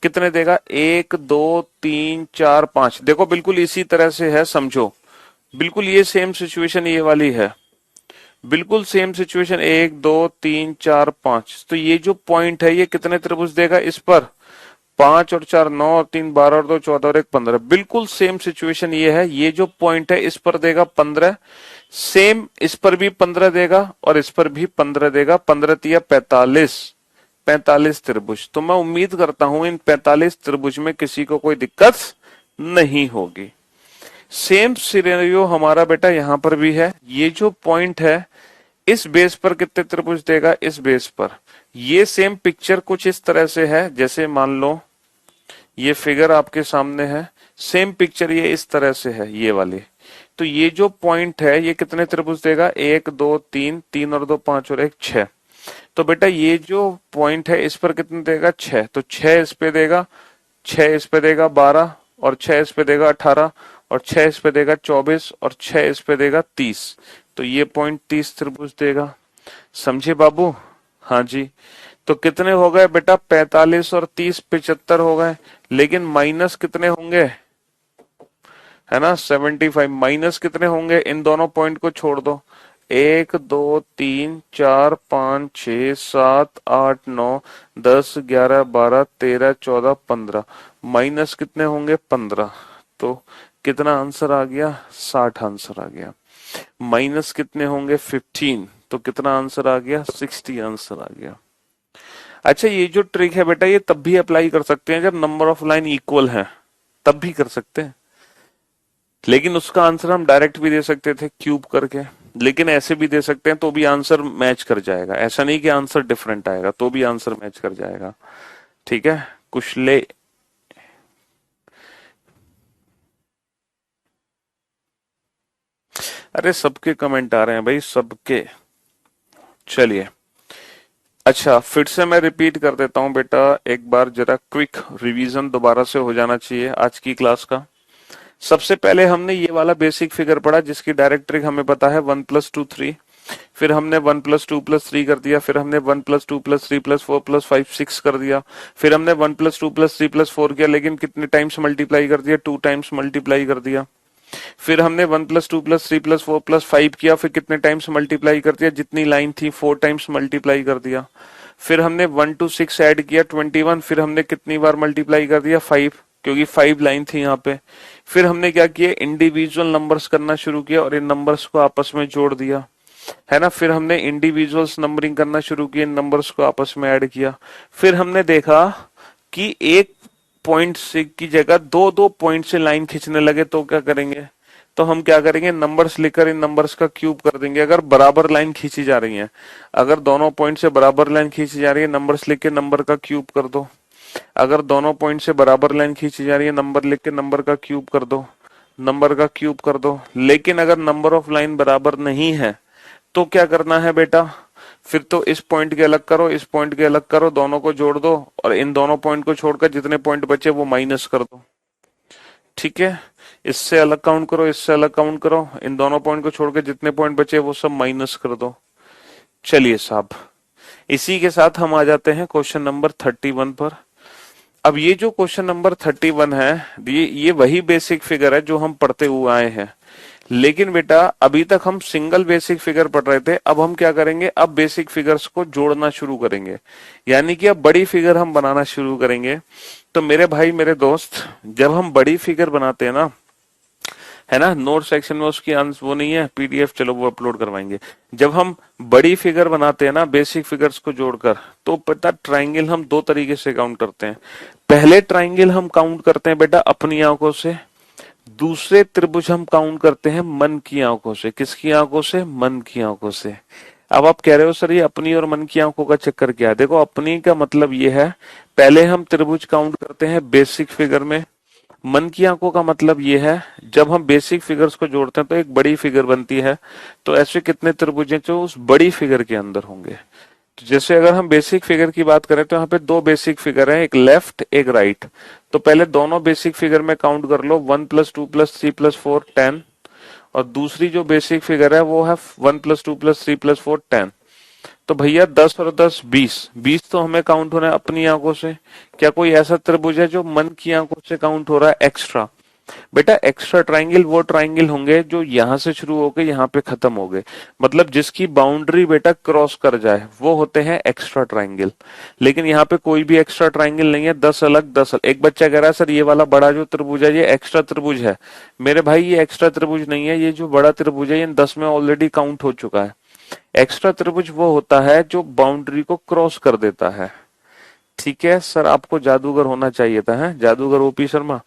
कितने देगा? 1 2 3 4 5। देखो बिल्कुल इसी तरह से है, समझो। बिल्कुल ये सेम सिचुएशन ये वाली है, बिल्कुल सेम सिचुएशन 1 2 3 4 5। तो ये जो पॉइंट है ये कितने त्रिभुज देगा इस पर? 5 और 4 9 और 3 12 और 2 14 और 1 15। बिल्कुल सेम सिचुएशन ये है, ये जो पॉइंट है इस पर देगा 15, सेम इस पर भी 15 देगा और इस पर भी 15 देगा। 15 तिया 45, 45 त्रिभुज। तो मैं उम्मीद करता हूं इन 45 त्रिभुज में किसी को कोई दिक्कत नहीं होगी। सेम सिनेरियो हमारा बेटा यहां पर भी है। ये जो पॉइंट है इस बेस पर कितने त्रिभुज देगा? इस बेस पर। ये सेम पिक्चर कुछ इस तरह से है, जैसे मान लो ये फिगर आपके सामने है, सेम पिक्चर ये इस तरह से है, ये वाली। तो ये जो पॉइंट है ये कितने त्रिभुज देगा? 1 2 3, 3 और 2 5 और 1 6। तो बेटा ये जो पॉइंट है इस पर कितने देगा? 6। तो 6 इस पे देगा, 6 इस पे देगा 12 और 6 इस पे देगा 18 और 6 इस पे देगा 24 और 6 इस पे देगा 30। तो ये पॉइंट 30 त्रिभुज देगा। समझे बाबू? हाँ जी। तो कितने हो गए बेटा? 45 और 30 75 हो गए, लेकिन माइनस कितने होंगे? है ना 75। माइनस कितने होंगे? इन दोनों पॉइंट को छोड़ दो। 1 2 3 4 5 6 7 8 9 10 11 12 13 14 15। माइनस कितने होंगे? 15। तो कितना आंसर आ गया? 60 आंसर आ गया। माइनस कितने होंगे? 15। तो कितना आंसर आ गया? 60 आंसर आ गया। अच्छा ये जो ट्रिक है बेटा ये तब भी अप्लाई कर सकते हैं जब नंबर ऑफ लाइन इक्वल है, तब भी कर सकते हैं। लेकिन उसका आंसर हम डायरेक्ट भी दे सकते थे क्यूब करके, लेकिन ऐसे भी दे सकते हैं तो भी आंसर मैच कर जाएगा। ऐसा नहीं कि आंसर डिफरेंट आएगा, तो भी आंसर मैच कर जाएगा। ठीक है कुशले। अरे सबके कमेंट आ रहे हैं भाई, सबके। चलिए अच्छा फिर से मैं रिपीट कर देता हूं बेटा, एक बार जरा क्विक रिवीजन दोबारा से हो जाना चाहिए आज की क्लास का। सबसे पहले हमने ये वाला बेसिक फिगर पढ़ा जिसकी डायरेक्ट ट्रिक हमें पता है 1 + 2 3। फिर हमने 1 + 2 + 3 कर दिया, फिर हमने 1 + 2 + 3 + 4 + 5 6 कर दिया। फिर हमने 1 + 2 + 3 + 4 किया, लेकिन कितने टाइम्स मल्टीप्लाई कर दिया? 2 टाइम्स मल्टीप्लाई कर दिया। फिर हमने 1 + 2 + 3 + 4 + 5 किया, फिर कितने टाइम्स मल्टीप्लाई कर दिया? जितनी लाइन थी 4 टाइम्स मल्टीप्लाई कर दिया। फिर हमने 1 to 6 ऐड किया 21, फिर हमने कितनी बार मल्टीप्लाई कर दिया? 5, क्योंकि 5 लाइन थी यहाँ पे। फिर हमने क्या किया? इंडिविजुअल नंबर्स करना शुरू किया और इन नंबर्स को आपस में जोड़ दिया, है ना। फिर हमने इंडिविजुअल्स नंबरिंग करना शुरू किया, इन नंबर्स को आपस में ऐड किया। फिर हमने देखा कि एक पॉइंट से की जगह दो दो पॉइंट से लाइन खींचने लगे, तो क्या करेंगे? तो हम क्या करेंगे? नंबर्स लिखकर इन नंबर्स का क्यूब कर देंगे। अगर बराबर लाइन खींची जा रही है, अगर दोनों पॉइंट से बराबर लाइन खींची जा रही है, नंबर्स लिख के नंबर का क्यूब कर दो। अगर दोनों पॉइंट से बराबर लाइन खींची जा रही है, नंबर लिख के नंबर का क्यूब कर दो। नंबर का क्यूब कर दो। लेकिन अगर नंबर ऑफ लाइन बराबर नहीं है तो क्या करना है बेटा, फिर तो इस पॉइंट के अलग करो, इस पॉइंट के अलग करो, दोनों को जोड़ दो और इन दोनों पॉइंट को छोड़कर जितने पॉइंट बचे वो माइनस कर दो। ठीक है, इससे अलग काउंट करो, इससे अलग काउंट करो, इन दोनों पॉइंट को छोड़कर जितने पॉइंट बचे वो सब माइनस कर दो। चलिए साहब, इसी के साथ हम आ जाते हैं क्वेश्चन नंबर 31 पर। अब ये जो क्वेश्चन नंबर 31 है, ये वही बेसिक फिगर है जो हम पढ़ते हुए आए हैं। लेकिन बेटा अभी तक हम सिंगल बेसिक फिगर पढ़ रहे थे, अब हम क्या करेंगे, अब बेसिक फिगर्स को जोड़ना शुरू करेंगे, यानी कि अब बड़ी फिगर हम बनाना शुरू करेंगे। तो मेरे भाई मेरे दोस्त, जब हम बड़ी फिगर बनाते हैं ना, है ना, नोट सेक्शन में उसकी आंसर वो नहीं है पीडीएफ, चलो वो अपलोड करवाएंगे। जब हम बड़ी फिगर बनाते हैं ना बेसिक फिगर्स को जोड़कर, तो पता ट्राइंगल हम दो तरीके से काउंट करते हैं। पहले ट्राइंगल हम काउंट करते हैं बेटा अपनी आंखों से, दूसरे त्रिभुज हम काउंट करते हैं मन की आंखों से। किसकी आंखों से? मन की आंखों से। अब आप कह रहे हो सर ये अपनी और मन की आंखों का चक्कर क्या है? देखो अपनी का मतलब ये है, पहले हम त्रिभुज काउंट करते हैं बेसिक फिगर में। मन की आंखों का मतलब ये है, जब हम बेसिक फिगर्स को जोड़ते हैं तो एक बड़ी फिगर बनती है। तो ऐसे कितने त्रिभुज हैं जो उस बड़ी फिगर के अंदर होंगे? तो जैसे अगर हम बेसिक फिगर की बात करें तो यहाँ पे दो बेसिक फिगर है, एक लेफ्ट एक राइट। तो पहले दोनों बेसिक फिगर में काउंट कर लो, 1 + 2 + 3 + 4 10। और दूसरी जो बेसिक फिगर है वो है 1 + 2 + 3 + 4 10। तो भैया 10 और 10 20, 20 तो हमें काउंट होना है अपनी आंखों से। क्या कोई ऐसा त्रिभुज है जो मन की आंखों से काउंट हो रहा है एक्स्ट्रा? बेटा एक्स्ट्रा ट्राइंगल वो ट्राइंगल होंगे जो यहां से शुरू होकर यहाँ पे खत्म हो गए, मतलब जिसकी बाउंड्री बेटा क्रॉस कर जाए, वो होते हैं एक्स्ट्रा ट्राइंगल। लेकिन यहाँ पे कोई भी एक्स्ट्रा ट्राइंगल नहीं है, 10 अलग 10 अलग। एक बच्चा कह रहा है सर ये वाला बड़ा जो त्रिभुज है ये एक्स्ट्रा त्रिभुज है। मेरे भाई ये एक्स्ट्रा त्रिभुज नहीं है, ये जो बड़ा त्रिभुज है ये 10 में ऑलरेडी काउंट हो चुका है। एक्स्ट्रा त्रिभुज वो होता है जो बाउंड्री को क्रॉस कर देता है। ठीक है सर, आपको जादूगर होना चाहिए था, है जादूगर ओपी शर्मा।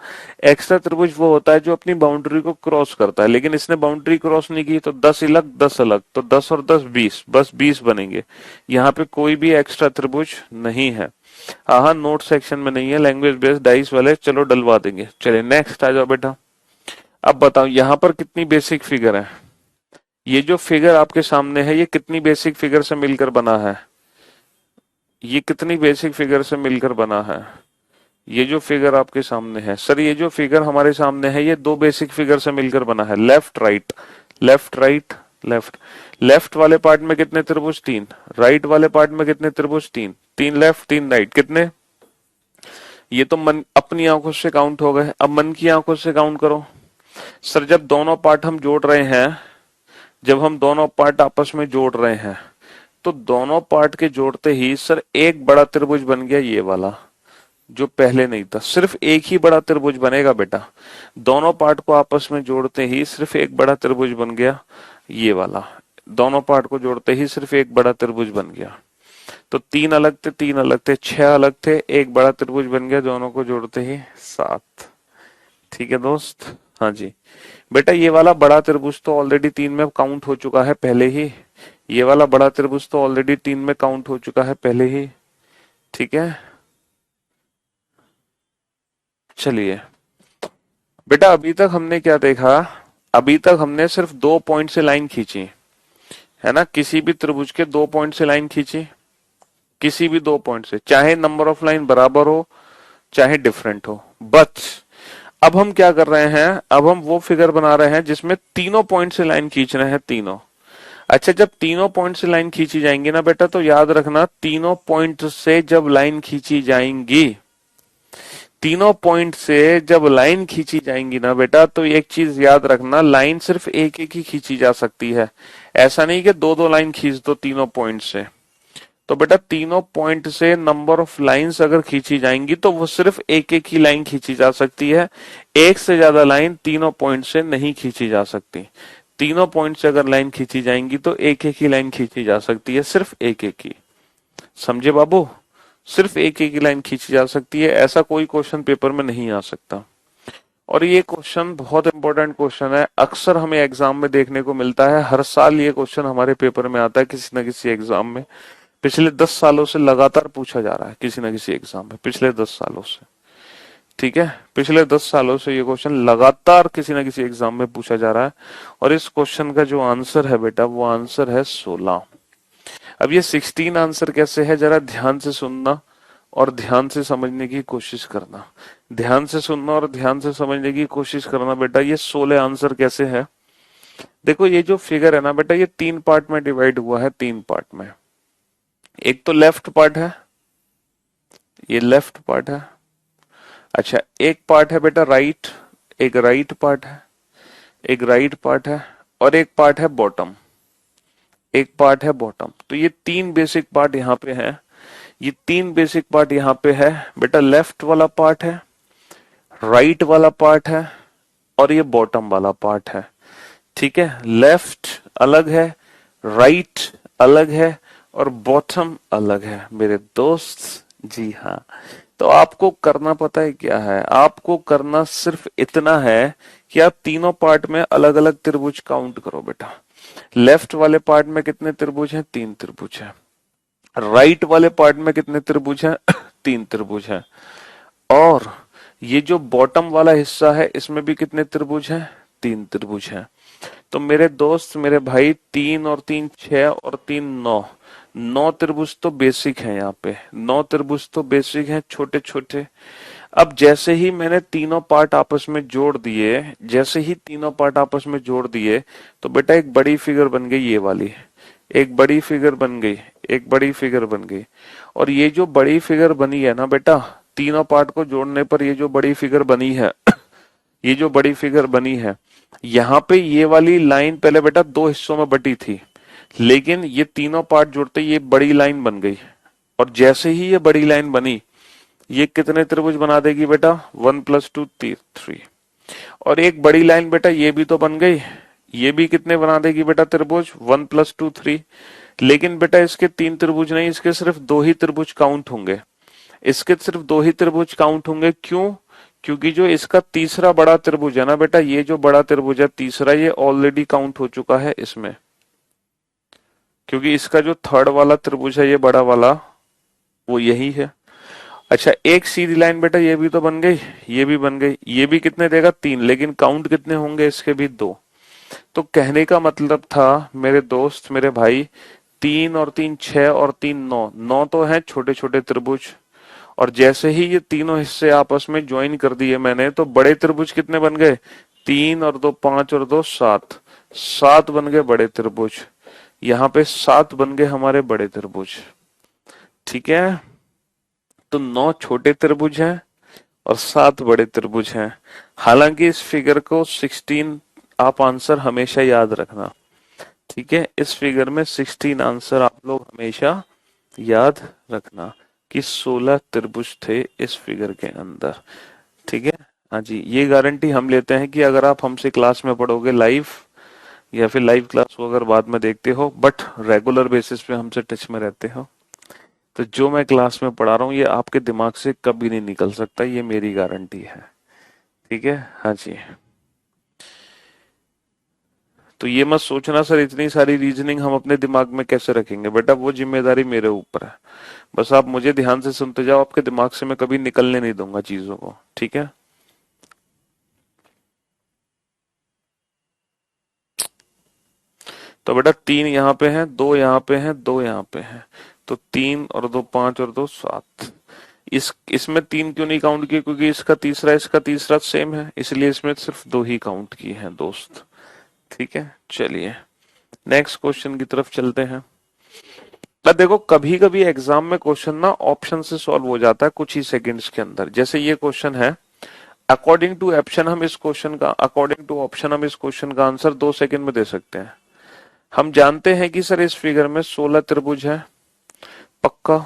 एक्स्ट्रा त्रिभुज वो होता है जो अपनी बाउंड्री को क्रॉस करता है, लेकिन इसने बाउंड्री क्रॉस नहीं की, तो 10 अलग 10 अलग, तो 10 और 10 20, बस 20 बनेंगे। यहाँ पे कोई भी एक्स्ट्रा त्रिभुज नहीं है। हाँ, नोट सेक्शन में नहीं है, लैंग्वेज बेस्ड डाइस वाले चलो डलवा देंगे। चलिए नेक्स्ट आ जाओ बेटा। अब बताओ यहाँ पर कितनी बेसिक फिगर है? ये जो फिगर आपके सामने है ये कितनी बेसिक फिगर से मिलकर बना है? ये कितनी बेसिक फिगर से मिलकर बना है? ये जो फिगर आपके सामने है सर, ये जो फिगर हमारे सामने है ये दो बेसिक फिगर से मिलकर बना है, left right, left right left. Left वाले पार्ट में कितने त्रिभुज? 3। राइट वाले पार्ट में कितने त्रिभुज? 3। 3 लेफ्ट 3 राइट, कितने? ये तो मन अपनी आंखों से काउंट हो गए। अब मन की आंखों से काउंट करो। सर जब दोनों पार्ट हम जोड़ रहे हैं, जब हम दोनों पार्ट आपस में जोड़ रहे हैं, तो दोनों पार्ट के जोड़ते ही सर एक बड़ा त्रिभुज बन गया, ये वाला जो पहले नहीं था। सिर्फ एक ही बड़ा त्रिभुज बनेगा बेटा, दोनों पार्ट को आपस में जोड़ते ही सिर्फ एक बड़ा त्रिभुज बन गया, ये वाला। दोनों पार्ट को जोड़ते ही सिर्फ एक बड़ा त्रिभुज बन गया। तो 3 अलग थे, 3 अलग थे, 6 अलग थे, एक बड़ा त्रिभुज बन गया, दोनों को जोड़ते ही 7। ठीक है दोस्त, हाँ जी बेटा, ये वाला बड़ा त्रिभुज तो ऑलरेडी 3 में काउंट हो चुका है पहले ही। ये वाला बड़ा त्रिभुज तो ऑलरेडी 3 में काउंट हो चुका है पहले ही। ठीक है, चलिए बेटा, अभी तक हमने क्या देखा? अभी तक हमने सिर्फ 2 पॉइंट से लाइन खींची, है ना, किसी भी त्रिभुज के 2 पॉइंट से लाइन खींची, किसी भी 2 पॉइंट से, चाहे नंबर ऑफ लाइन बराबर हो चाहे डिफरेंट हो। बट अब हम क्या कर रहे हैं, अब हम वो फिगर बना रहे हैं जिसमें तीनों पॉइंट से लाइन खींच रहे हैं, तीनों। अच्छा, जब तीनों पॉइंट से लाइन खींची जाएंगी ना बेटा, तो याद रखना तीनों पॉइंट से जब लाइन खींची जाएंगी, तीनों पॉइंट से जब लाइन खींची जाएंगी ना बेटा, तो एक चीज याद रखना, लाइन सिर्फ एक एक ही खींची जा सकती है। ऐसा नहीं कि दो दो लाइन खींच दो तीनों पॉइंट से। तो बेटा तीनों पॉइंट से नंबर ऑफ लाइंस अगर खींची जाएंगी तो वो सिर्फ एक एक ही लाइन खींची जा सकती है, एक से ज्यादा लाइन तीनों पॉइंट से नहीं खींची जा सकती। तीनों पॉइंट से अगर लाइन खींची जाएंगी तो एक एक ही लाइन खींची जा सकती है, सिर्फ एक एक ही। समझे बाबू? सिर्फ एक एक ही लाइन खींची जा सकती है, ऐसा कोई क्वेश्चन पेपर में नहीं आ सकता। और ये क्वेश्चन बहुत इंपॉर्टेंट क्वेश्चन है, अक्सर हमें एग्जाम में देखने को मिलता है, हर साल ये क्वेश्चन हमारे पेपर में आता है किसी न किसी एग्जाम में। पिछले 10 सालों से लगातार पूछा जा रहा है किसी न किसी एग्जाम में, पिछले 10 सालों से। ठीक है, पिछले 10 सालों से ये क्वेश्चन लगातार किसी ना किसी एग्जाम में पूछा जा रहा है और इस क्वेश्चन का जो आंसर है बेटा वो आंसर है 16। अब ये 16 आंसर कैसे है, जरा ध्यान से सुनना और ध्यान से समझने की कोशिश करना। ध्यान से सुनना और ध्यान से समझने की कोशिश करना बेटा। ये 16 आंसर कैसे है, देखो ये जो फिगर है ना बेटा ये 3 पार्ट में डिवाइड हुआ है, 3 पार्ट में। एक तो लेफ्ट पार्ट है, ये लेफ्ट पार्ट है। अच्छा, एक पार्ट है बेटा राइट, एक राइट पार्ट है, एक राइट पार्ट है और एक पार्ट है बॉटम, एक पार्ट है बॉटम। तो ये 3 बेसिक पार्ट यहाँ पे है, ये 3 बेसिक पार्ट यहाँ पे है बेटा। लेफ्ट वाला पार्ट है, राइट वाला पार्ट है और ये बॉटम वाला पार्ट है। ठीक है, लेफ्ट अलग है, राइट अलग है और बॉटम अलग है मेरे दोस्त। जी हाँ, तो आपको करना पता है क्या है, आपको करना सिर्फ इतना है कि आप तीनों पार्ट में अलग अलग त्रिभुज काउंट करो बेटा। लेफ्ट वाले पार्ट में कितने त्रिभुज हैं, 3 त्रिभुज हैं। राइट वाले पार्ट में कितने त्रिभुज हैं, 3 त्रिभुज हैं। और ये जो बॉटम वाला हिस्सा है इसमें भी कितने त्रिभुज हैं, 3 त्रिभुज हैं। तो मेरे दोस्त मेरे भाई 3 और 3 6 और 3 9, 9 त्रिभुज तो बेसिक है यहाँ पे, 9 त्रिभुज तो बेसिक हैं छोटे छोटे। अब जैसे ही मैंने तीनों पार्ट आपस में जोड़ दिए, जैसे ही तीनों पार्ट आपस में जोड़ दिए तो बेटा एक बड़ी फिगर बन गई, ये वाली एक बड़ी फिगर बन गई, एक बड़ी फिगर बन गई। और ये जो बड़ी फिगर बनी है ना बेटा, तीनों पार्ट को जोड़ने पर ये जो बड़ी फिगर बनी है ये जो बड़ी फिगर बनी है, यहाँ पे ये वाली लाइन पहले बेटा 2 हिस्सों में बटी थी, लेकिन ये तीनों पार्ट जुड़ते ये बड़ी लाइन बन गई। और जैसे ही ये बड़ी लाइन बनी, ये कितने त्रिभुज बना देगी बेटा, 1 + 2 3। और एक बड़ी लाइन बेटा ये भी तो बन गई, ये भी कितने बना देगी बेटा त्रिभुज, 1 + 2 3। लेकिन बेटा इसके 3 त्रिभुज नहीं, इसके सिर्फ 2 ही त्रिभुज काउंट होंगे, इसके सिर्फ 2 ही त्रिभुज काउंट होंगे। क्यों, क्योंकि जो इसका तीसरा बड़ा त्रिभुज है ना बेटा, ये जो बड़ा त्रिभुज है तीसरा, ये ऑलरेडी काउंट हो चुका है इसमें, क्योंकि इसका जो थर्ड वाला त्रिभुज है ये बड़ा वाला वो यही है। अच्छा, एक सीधी लाइन बेटा ये भी तो बन गई, ये भी बन गई, ये भी कितने देगा, 3, लेकिन काउंट कितने होंगे इसके भी, 2। तो कहने का मतलब था मेरे दोस्त मेरे भाई, 3 और 3 6 और 3 9, 9 तो है छोटे छोटे त्रिभुज। और जैसे ही ये तीनों हिस्से आपस में ज्वाइन कर दिए मैंने, तो बड़े त्रिभुज कितने बन गए, 3 और 2 5 और 2 7, 7 बन गए बड़े त्रिभुज। यहाँ पे 7 बन गए हमारे बड़े त्रिभुज। ठीक है, तो 9 छोटे त्रिभुज हैं और 7 बड़े त्रिभुज हैं। हालांकि इस फिगर को 16 आप आंसर हमेशा याद रखना। ठीक है, इस फिगर में 16 आंसर आप लोग हमेशा याद रखना कि 16 त्रिभुज थे इस फिगर के अंदर। ठीक है, हाँ जी, ये गारंटी हम लेते हैं कि अगर आप हमसे क्लास में पढ़ोगे लाइव, या फिर लाइव क्लास को अगर बाद में देखते हो बट रेगुलर बेसिस पे हमसे टच में रहते हो, तो जो मैं क्लास में पढ़ा रहा हूँ ये आपके दिमाग से कभी नहीं निकल सकता, ये मेरी गारंटी है। ठीक है, हाँ जी। तो ये मत सोचना सर इतनी सारी रीजनिंग हम अपने दिमाग में कैसे रखेंगे, बेटा वो जिम्मेदारी मेरे ऊपर है। बस आप मुझे ध्यान से सुनते जाओ, आपके दिमाग से मैं कभी निकलने नहीं दूंगा चीजों को। ठीक है, तो बेटा 3 यहाँ पे हैं, 2 यहाँ पे हैं, 2 यहाँ पे हैं, तो 3 और 2 5 और 2 7। इसमें 3 क्यों नहीं काउंट किए, क्योंकि इसका तीसरा सेम है, इसलिए इसमें सिर्फ 2 ही काउंट किए हैं दोस्त। ठीक है, चलिए नेक्स्ट क्वेश्चन की तरफ चलते हैं। अब देखो कभी कभी एग्जाम में क्वेश्चन ना ऑप्शन से सॉल्व हो जाता है कुछ ही सेकंड्स के अंदर। जैसे ये क्वेश्चन है, अकॉर्डिंग टू ऑप्शन हम इस क्वेश्चन का आंसर 2 सेकंड में दे सकते हैं। हम जानते हैं कि सर इस फिगर में 16 त्रिभुज है पक्का,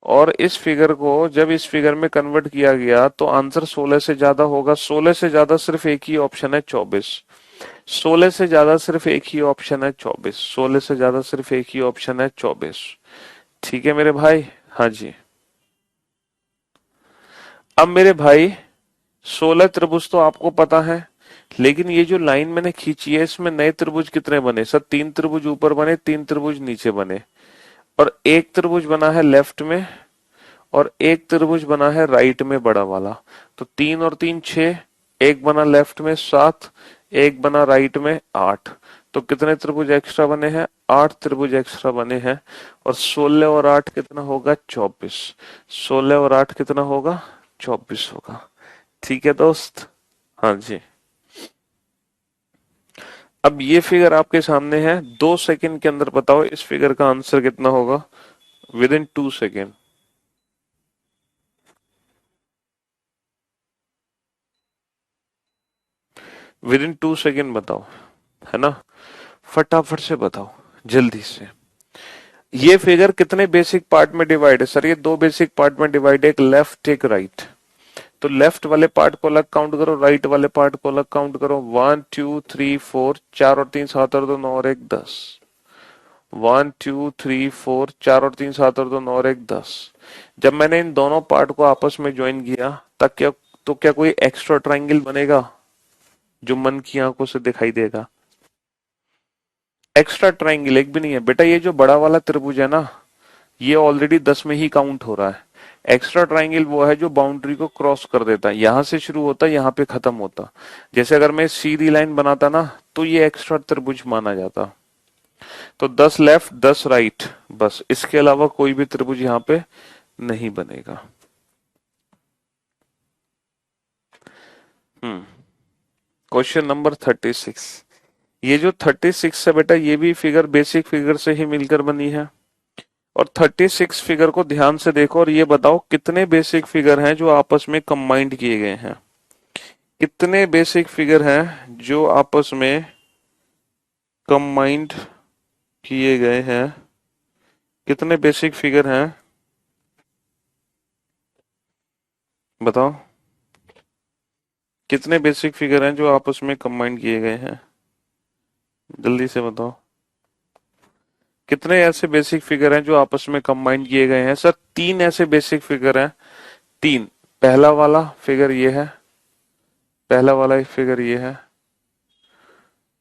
और इस फिगर को जब इस फिगर में कन्वर्ट किया गया तो आंसर 16 से ज्यादा होगा। 16 से ज्यादा सिर्फ एक ही ऑप्शन है 24, 16 से ज्यादा सिर्फ एक ही ऑप्शन है 24, 16 से ज्यादा सिर्फ एक ही ऑप्शन है 24। ठीक है मेरे भाई, हाँ जी। अब मेरे भाई 16 त्रिभुज तो आपको पता है, लेकिन ये जो लाइन मैंने खींची है इसमें नए त्रिभुज कितने बने सर, 3 त्रिभुज ऊपर बने, 3 त्रिभुज नीचे बने, और एक त्रिभुज बना है लेफ्ट में और एक त्रिभुज बना है राइट में बड़ा वाला, तो 3 और 3 6, एक बना लेफ्ट में 7, एक बना राइट में 8। तो कितने त्रिभुज एक्स्ट्रा बने हैं? 8 त्रिभुज एक्स्ट्रा बने हैं। और 16 और 8 कितना होगा? 24। 16 और 8 कितना होगा? 24 होगा। ठीक है दोस्त। हाँ जी। अब ये फिगर आपके सामने है, 2 सेकंड के अंदर बताओ इस फिगर का आंसर कितना होगा? With in 2 second. With in 2 second बताओ, है ना? फटाफट से बताओ, जल्दी से। ये फिगर कितने बेसिक पार्ट में डिवाइड है? सर ये 2 बेसिक पार्ट में डिवाइड है, एक लेफ्ट एक राइट। तो लेफ्ट वाले पार्ट को अलग काउंट करो, राइट वाले पार्ट को अलग काउंट करो। 1 2 3 4, 4 और 3 7 और 2 9 और 1 10। 1 2 3 4, 4 और 3 7 और 2 9 और 1 10। जब मैंने इन दोनों पार्ट को आपस में ज्वाइन किया तब क्या कोई एक्स्ट्रा ट्राइंगल बनेगा जो मन की आंखों से दिखाई देगा? एक्स्ट्रा ट्राइंगल एक भी नहीं है बेटा। ये जो बड़ा वाला त्रिभुज है ना, ये ऑलरेडी 10 में ही काउंट हो रहा है। एक्स्ट्रा ट्राइंगल वो है जो बाउंड्री को क्रॉस कर देता है, यहां से शुरू होता है, यहां पे खत्म होता। जैसे अगर मैं सीधी लाइन बनाता ना, तो ये एक्स्ट्रा त्रिभुज माना जाता। तो 10 लेफ्ट 10 राइट, बस इसके अलावा कोई भी त्रिभुज यहाँ पे नहीं बनेगा। Question number 36। ये जो 36 है बेटा, ये भी फिगर बेसिक फिगर से ही मिलकर बनी है। और 36 फिगर को ध्यान से देखो और ये बताओ कितने बेसिक फिगर हैं जो आपस में कंबाइंड किए गए हैं? कितने बेसिक फिगर हैं जो आपस में कंबाइंड किए गए हैं? कितने बेसिक फिगर हैं बताओ? कितने बेसिक फिगर हैं जो आपस में कंबाइंड किए गए हैं? जल्दी से बताओ। कितने ऐसे बेसिक फिगर हैं जो आपस में कंबाइंड किए गए हैं? सर 3 ऐसे बेसिक फिगर हैं। 3। पहला वाला फिगर ये है, पहला वाला फिगर ये है,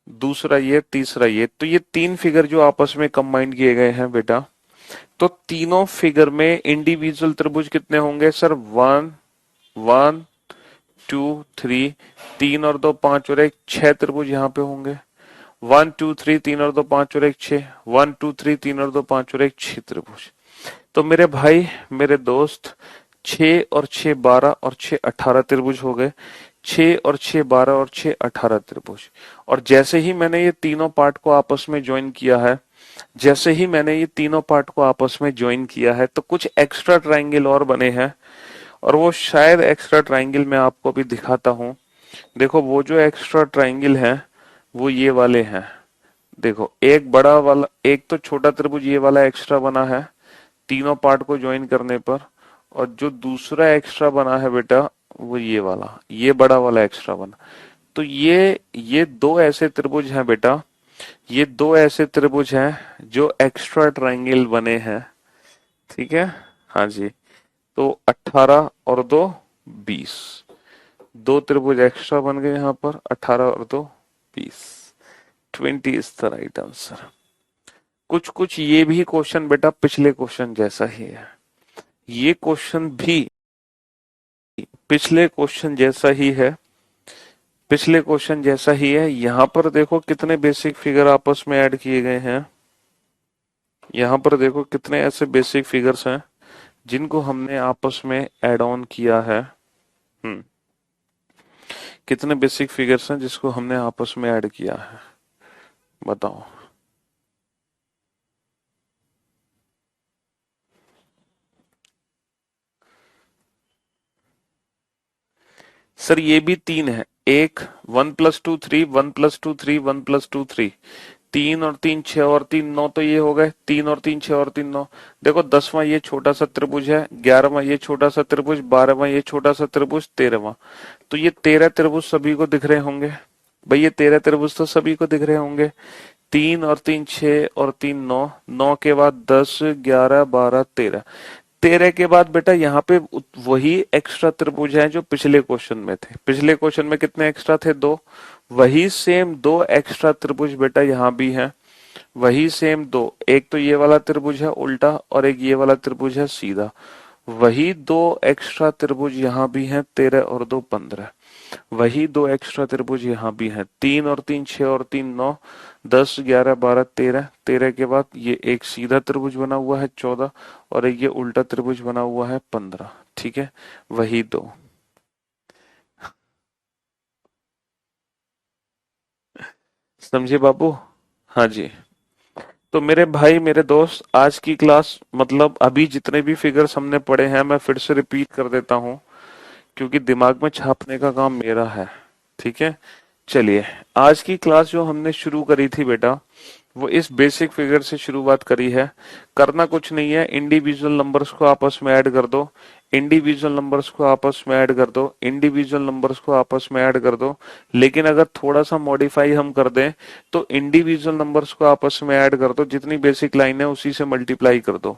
दूसरा ये, तीसरा ये। तो ये 3 फिगर जो आपस में कंबाइंड किए गए हैं बेटा, तो तीनों फिगर में इंडिविजुअल त्रिभुज कितने होंगे? सर 1 1 2 3, 3 और 2 5 और 1 6 त्रिभुज यहाँ पे होंगे। 1 2 3, 3 और 2 5 और 1 6, 1 2 3, 3 और 2 5 और 1 6 त्रिभुज। तो मेरे भाई मेरे दोस्त, 6 और 6 12 और 6 18 त्रिभुज हो गए। 6 और 6 12 और 6 18 त्रिभुज। और जैसे ही मैंने ये तीनों पार्ट को आपस में ज्वाइन किया है, जैसे ही मैंने ये तीनों पार्ट को आपस में ज्वाइन किया है, तो कुछ एक्स्ट्रा ट्राइंगल और बने हैं। और वो शायद एक्स्ट्रा ट्राइंगल मैं आपको भी दिखाता हूं। देखो वो जो एक्स्ट्रा ट्राइंगल है वो ये वाले हैं। देखो एक बड़ा वाला, एक तो छोटा त्रिभुज ये वाला एक्स्ट्रा बना है तीनों पार्ट को ज्वाइन करने पर। और जो दूसरा एक्स्ट्रा बना है बेटा वो ये वाला, ये बड़ा वाला एक्स्ट्रा बना। तो ये 2 ऐसे त्रिभुज हैं बेटा, ये 2 ऐसे त्रिभुज हैं जो एक्स्ट्रा ट्राइंगल बने हैं। ठीक है। हाँ जी। तो 18 और 2 20, 2 त्रिभुज एक्स्ट्रा बन गए यहाँ पर। 18 और 2 20, 20 इज द राइट आंसर। कुछ कुछ ये भी क्वेश्चन बेटा पिछले क्वेश्चन जैसा ही है, ये क्वेश्चन भी पिछले क्वेश्चन जैसा ही है, पिछले क्वेश्चन जैसा ही है। यहाँ पर देखो कितने बेसिक फिगर आपस में ऐड किए गए हैं। यहाँ पर देखो कितने ऐसे बेसिक फिगर्स हैं जिनको हमने आपस में ऐड ऑन किया है। कितने बेसिक फिगर्स हैं जिसको हमने आपस में ऐड किया है? बताओ। सर ये भी 3 है। एक 1 + 2 3, 1 + 2 3, 1 + 2 3, 3 और 3 6 और 3 9। तो ये हो गए 3 और 3 6 और 3 9। देखो 10वां ये छोटा सा त्रिभुज है, 11वां ये छोटा सा त्रिभुज, 12वां ये छोटा सा त्रिभुज, 13वां। तो ये 13 त्रिभुज सभी को दिख रहे होंगे भाई, ये 13 त्रिभुज तो सभी को दिख रहे होंगे। 3 और 3 6 और 3 9, 9 के बाद 10 11 12 13। 13 के बाद बेटा यहाँ पे वही एक्स्ट्रा त्रिभुज हैं जो पिछले क्वेश्चन में थे। पिछले क्वेश्चन में कितने एक्स्ट्रा थे? 2। वही सेम 2 एक्स्ट्रा त्रिभुज बेटा यहाँ भी हैं। वही सेम 2, एक तो ये वाला त्रिभुज है उल्टा और एक ये वाला त्रिभुज है सीधा। वही दो एक्स्ट्रा त्रिभुज यहाँ भी हैं, 13 और 2 15। वही दो एक्स्ट्रा त्रिभुज यहाँ भी हैं, 3 और 3 6 और 3 9, 10 11 12 13। 13 के बाद ये एक सीधा त्रिभुज बना हुआ है 14, और एक ये उल्टा त्रिभुज बना हुआ है 15। ठीक है, वही दो। समझे बाबू? हाँ जी। तो मेरे भाई मेरे दोस्त, आज की क्लास मतलब अभी जितने भी फिगर्स हमने पढ़े हैं मैं फिर से रिपीट कर देता हूँ, क्योंकि दिमाग में छापने का काम मेरा है। ठीक है, चलिए। आज की क्लास जो हमने शुरू करी थी बेटा, वो इस बेसिक फिगर से शुरुआत करी है। करना कुछ नहीं है, इंडिविजुअल नंबर्स को आपस में ऐड कर दो, इंडिविजुअल नंबर्स को आपस में ऐड कर दो, इंडिविजुअल नंबर्स को आपस में ऐड कर दो। लेकिन अगर थोड़ा सा मॉडिफाई हम कर दें तो इंडिविजुअल नंबर्स को आपस में ऐड कर दो, जितनी बेसिक लाइन है उसी से मल्टीप्लाई कर दो।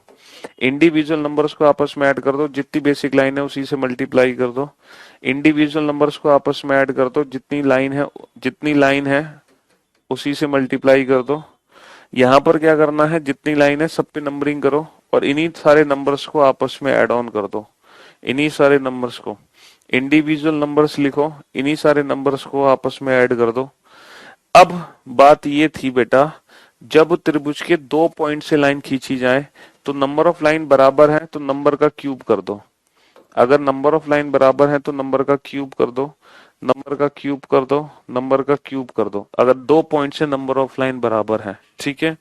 इंडिविजुअल नंबर्स को आपस में ऐड कर दो, जितनी बेसिक लाइन है उसी से मल्टीप्लाई कर दो। इंडिविजुअल नंबर्स को आपस में ऐड कर दो, जितनी लाइन है उसी से मल्टीप्लाई कर दो। यहाँ पर क्या करना है, जितनी लाइन है सब पे नंबरिंग करो, और इन्हीं सारे नंबर्स को आपस में ऐड ऑन कर दो। इन्हीं सारे नंबर्स को इंडिविजुअल नंबर्स लिखो, इन्हीं सारे नंबर्स को आपस में ऐड कर दो। अब बात ये थी बेटा, जब त्रिभुज के दो पॉइंट से लाइन खींची जाए तो नंबर ऑफ लाइन बराबर है तो नंबर का क्यूब कर दो। अगर नंबर ऑफ लाइन बराबर है तो नंबर का क्यूब कर दो, नंबर का क्यूब कर दो, नंबर का क्यूब कर दो, अगर दो पॉइंट से नंबर ऑफ लाइन बराबर है। ठीक है,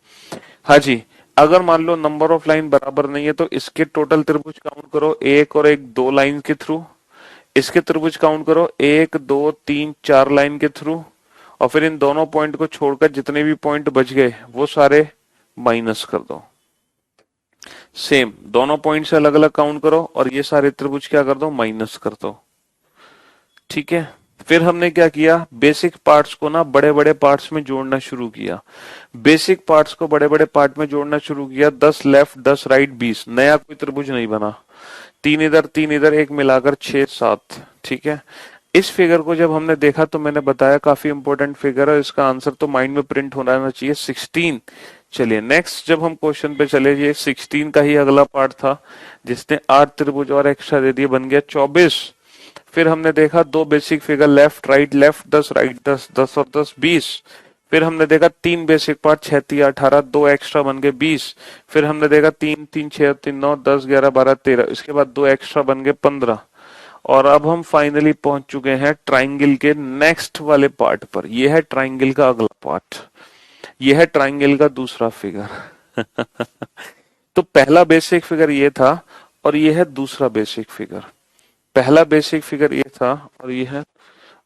हाँ जी। अगर मान लो नंबर ऑफ लाइन बराबर नहीं है तो इसके टोटल त्रिभुज काउंट करो, एक और एक दो लाइन के थ्रू। इसके त्रिभुज काउंट करो, एक दो तीन चार लाइन के थ्रू। और फिर इन दोनों पॉइंट को छोड़कर जितने भी पॉइंट बच गए वो सारे माइनस कर दो। सेम दोनों पॉइंट से अलग अलग काउंट करो और ये सारे त्रिभुज क्या कर दो, माइनस कर दो। ठीक है, फिर हमने क्या किया, बेसिक पार्ट्स को ना बड़े बड़े पार्ट्स में जोड़ना शुरू किया। बेसिक पार्ट्स को बड़े बड़े पार्ट में जोड़ना शुरू किया। 10 लेफ्ट 10 राइट 20, नया कोई त्रिभुज नहीं बना। तीन इधर एक मिलाकर 6 7। ठीक है, इस फिगर को जब हमने देखा तो मैंने बताया काफी इंपॉर्टेंट फिगर है, इसका आंसर तो माइंड में प्रिंट होना चाहिए 16। चलिए नेक्स्ट जब हम क्वेश्चन पे चले, ये 16 का ही अगला पार्ट था जिसने 8 त्रिभुज और एक्स्ट्रा दे दिए, बन गया 24। फिर हमने देखा दो basic figure, left right, left 10 right 10, 10 और 10 20। फिर हमने देखा तीन बेसिक पार्ट, 6 3 18, दो एक्स्ट्रा बन गए 20। फिर हमने देखा 3 3 6 3 9 10 11 12 13, इसके बाद दो एक्स्ट्रा बन गए 15। और अब हम फाइनली पहुंच चुके हैं ट्राइंगल के नेक्स्ट वाले पार्ट पर। यह है ट्राइंगल का अगला पार्ट, यह है ट्राइंगल का दूसरा फिगर। तो पहला बेसिक फिगर ये था और ये है दूसरा बेसिक फिगर। पहला बेसिक फिगर ये था और ये है।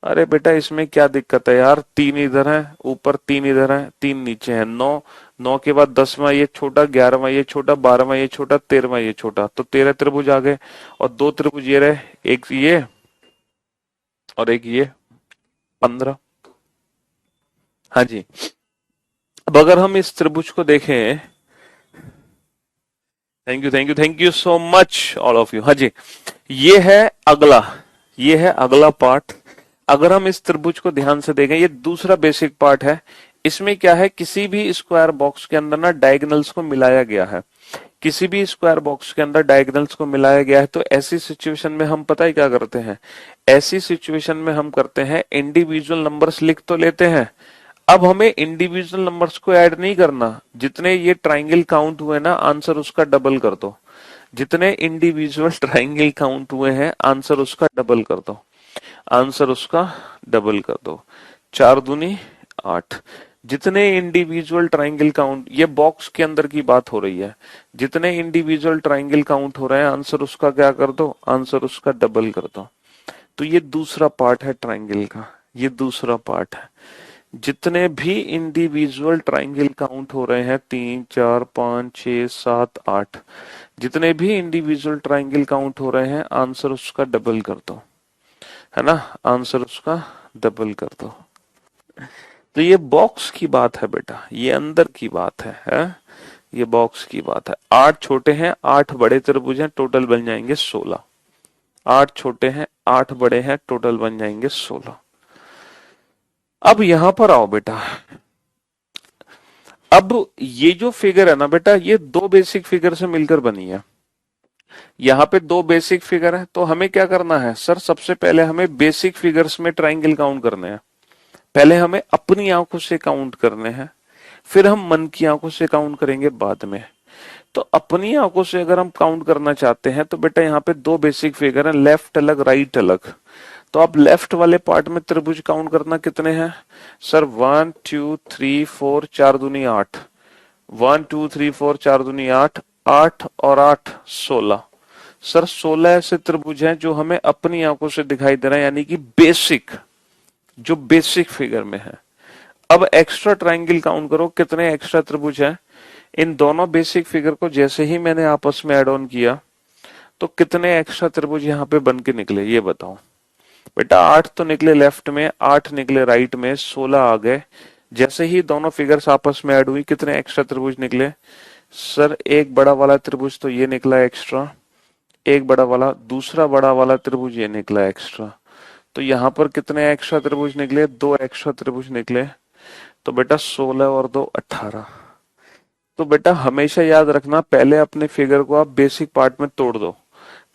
अरे बेटा इसमें क्या दिक्कत है यार, तीन इधर है ऊपर, तीन इधर है, तीन नीचे है। 9, 9 के बाद 10वां ये छोटा, 11वां ये छोटा, 12वां ये छोटा, 13वां ये छोटा, तो 13 त्रिभुज आ गए। और दो त्रिभुज ये रहे, एक ये और एक ये, 15। हाँ जी। अब अगर हम इस त्रिभुज को देखें, thank you thank you thank you so much all of you. हाँ जी, ये है अगला, ये है अगला पार्ट। अगर हम इस त्रिभुज को ध्यान से देखें, ये दूसरा बेसिक पार्ट है। इसमें क्या है, किसी भी स्क्वायर बॉक्स के अंदर ना डायगोनल्स को मिलाया गया है। किसी भी स्क्वायर बॉक्स के अंदर डायगोनल्स को मिलाया गया है, तो ऐसी सिचुएशन में हम पता है क्या करते हैं, ऐसी सिचुएशन में हम करते हैं इंडिविजुअल नंबर्स लिख तो लेते हैं। अब हमें इंडिविजुअल नंबर्स को ऐड नहीं करना, जितने ये ट्राइंगल काउंट हुए ना आंसर उसका डबल कर दो। जितने इंडिविजुअल ट्राइंगल काउंट हुए हैं आंसर उसका डबल कर दो, आंसर उसका डबल कर दो। 4 दूनी 8। जितने इंडिविजुअल ट्राइंगल काउंट, ये बॉक्स के अंदर की बात हो रही है, जितने इंडिविजुअल ट्राइंगल काउंट हो रहे हैं आंसर उसका क्या कर दो, आंसर उसका डबल कर दो। तो ये दूसरा पार्ट है ट्राइंगल का, ये दूसरा पार्ट है। जितने भी इंडिविजुअल ट्राइंगल काउंट हो रहे हैं, 3 4 5 6 7 8, जितने भी इंडिविजुअल ट्राइंगल काउंट हो रहे हैं आंसर उसका डबल कर दो, है ना, आंसर उसका डबल कर दो। तो ये बॉक्स की बात है बेटा, ये अंदर की बात है? ये बॉक्स की बात है। 8 छोटे हैं 8 बड़े त्रिभुज हैं, टोटल बन जाएंगे 16। 8 छोटे हैं 8 बड़े हैं, टोटल बन जाएंगे 16। अब यहां पर आओ बेटा, अब ये जो फिगर है ना बेटा, ये दो बेसिक फिगर से मिलकर बनी है। यहाँ पे दो बेसिक फिगर है, तो हमें क्या करना है सर, सबसे पहले हमें बेसिक फिगर्स में ट्राइंगल काउंट करने हैं। पहले हमें अपनी आंखों से काउंट करने हैं, फिर हम मन की आंखों से काउंट करेंगे बाद में। तो अपनी आंखों से अगर हम काउंट करना चाहते हैं तो बेटा यहाँ पे दो बेसिक फिगर है, लेफ्ट अलग राइट अलग। तो आप लेफ्ट वाले पार्ट में त्रिभुज काउंट करना, कितने हैं सर, 1 2 3 4, 4 दूनी 8, 1 2 3 4 4 दूनी 8, 8 और 8 16। सर 16 ऐसे त्रिभुज हैं जो हमें अपनी आंखों से दिखाई दे रहे हैं, यानी कि बेसिक, जो बेसिक फिगर में है। अब एक्स्ट्रा ट्रायंगल काउंट करो, कितने एक्स्ट्रा त्रिभुज हैं। इन दोनों बेसिक फिगर को जैसे ही मैंने आपस में ऐड ऑन किया तो कितने एक्स्ट्रा त्रिभुज यहाँ पे बन के निकले, ये बताओ बेटा। 8 तो निकले लेफ्ट में, 8 निकले राइट में, 16 आ गए। जैसे ही दोनों फिगर्स आपस में ऐड हुई, कितने एक्स्ट्रा त्रिभुज निकले सर, एक बड़ा वाला त्रिभुज तो ये निकला एक्स्ट्रा, एक बड़ा वाला, दूसरा बड़ा वाला त्रिभुज ये निकला एक्स्ट्रा। तो यहाँ पर कितने एक्स्ट्रा त्रिभुज निकले, दो एक्स्ट्रा त्रिभुज निकले। तो बेटा 16 और 2 18। तो बेटा हमेशा याद रखना, पहले अपने फिगर को आप बेसिक पार्ट में तोड़ दो।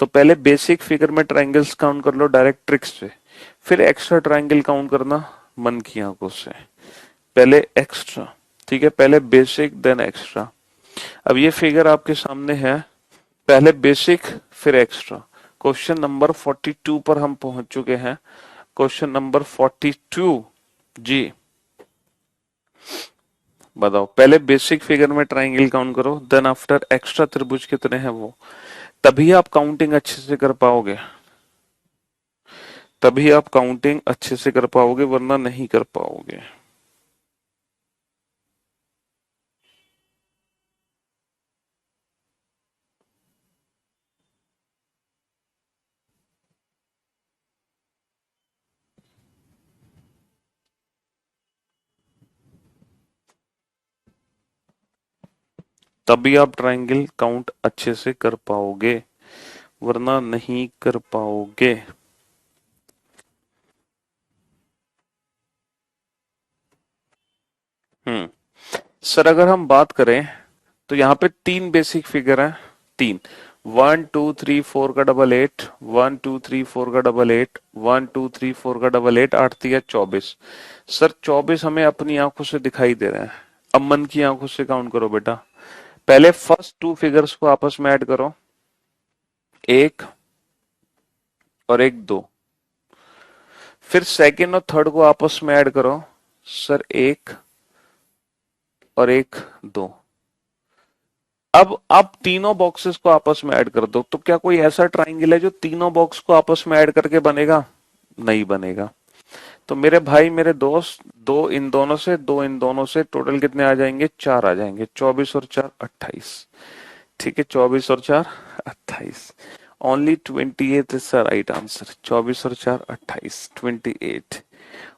तो पहले बेसिक फिगर में ट्रायंगल्स काउंट कर लो डायरेक्ट ट्रिक्स से, फिर एक्स्ट्रा ट्रायंगल काउंट करना मन की आंखों से। पहले एक्स्ट्रा, ठीक है, पहले बेसिक देन एक्स्ट्रा। अब ये फिगर आपके सामने है, पहले बेसिक फिर एक्स्ट्रा। क्वेश्चन नंबर 42 पर हम पहुंच चुके हैं। क्वेश्चन नंबर 42 जी, बताओ। पहले बेसिक फिगर में ट्रायंगल काउंट करो, देन आफ्टर एक्स्ट्रा त्रिभुज कितने हैं वो, तभी आप काउंटिंग अच्छे से कर पाओगे, तभी आप काउंटिंग अच्छे से कर पाओगे, वरना नहीं कर पाओगे। तभी आप ट्रायंगल काउंट अच्छे से कर पाओगे, वरना नहीं कर पाओगे। सर अगर हम बात करें तो यहाँ पे तीन बेसिक फिगर हैं, तीन, 1 2 3 4 का डबल 8, 1 2 3 4 का डबल 8, 1 2 3 4 का डबल 8, 8 3 24। सर 24 हमें अपनी आंखों से दिखाई दे रहे हैं। अब मन की आंखों से काउंट करो बेटा। पहले फर्स्ट टू फिगर्स को आपस में ऐड करो, एक और एक दो। फिर सेकेंड और थर्ड को आपस में ऐड करो, सर एक और एक दो। अब आप तीनों बॉक्सेस को आपस में ऐड कर दो, तो क्या कोई ऐसा ट्राइंगल है जो तीनों बॉक्स को आपस में ऐड करके बनेगा, नहीं बनेगा। तो मेरे भाई मेरे दोस्त, दो इन दोनों से, दो इन दोनों से, टोटल कितने आ जाएंगे, चार आ जाएंगे। 24 और 4 28, ठीक है, 24 और 4 28। Only 28 is the right answer. 24 और 4 28, 28।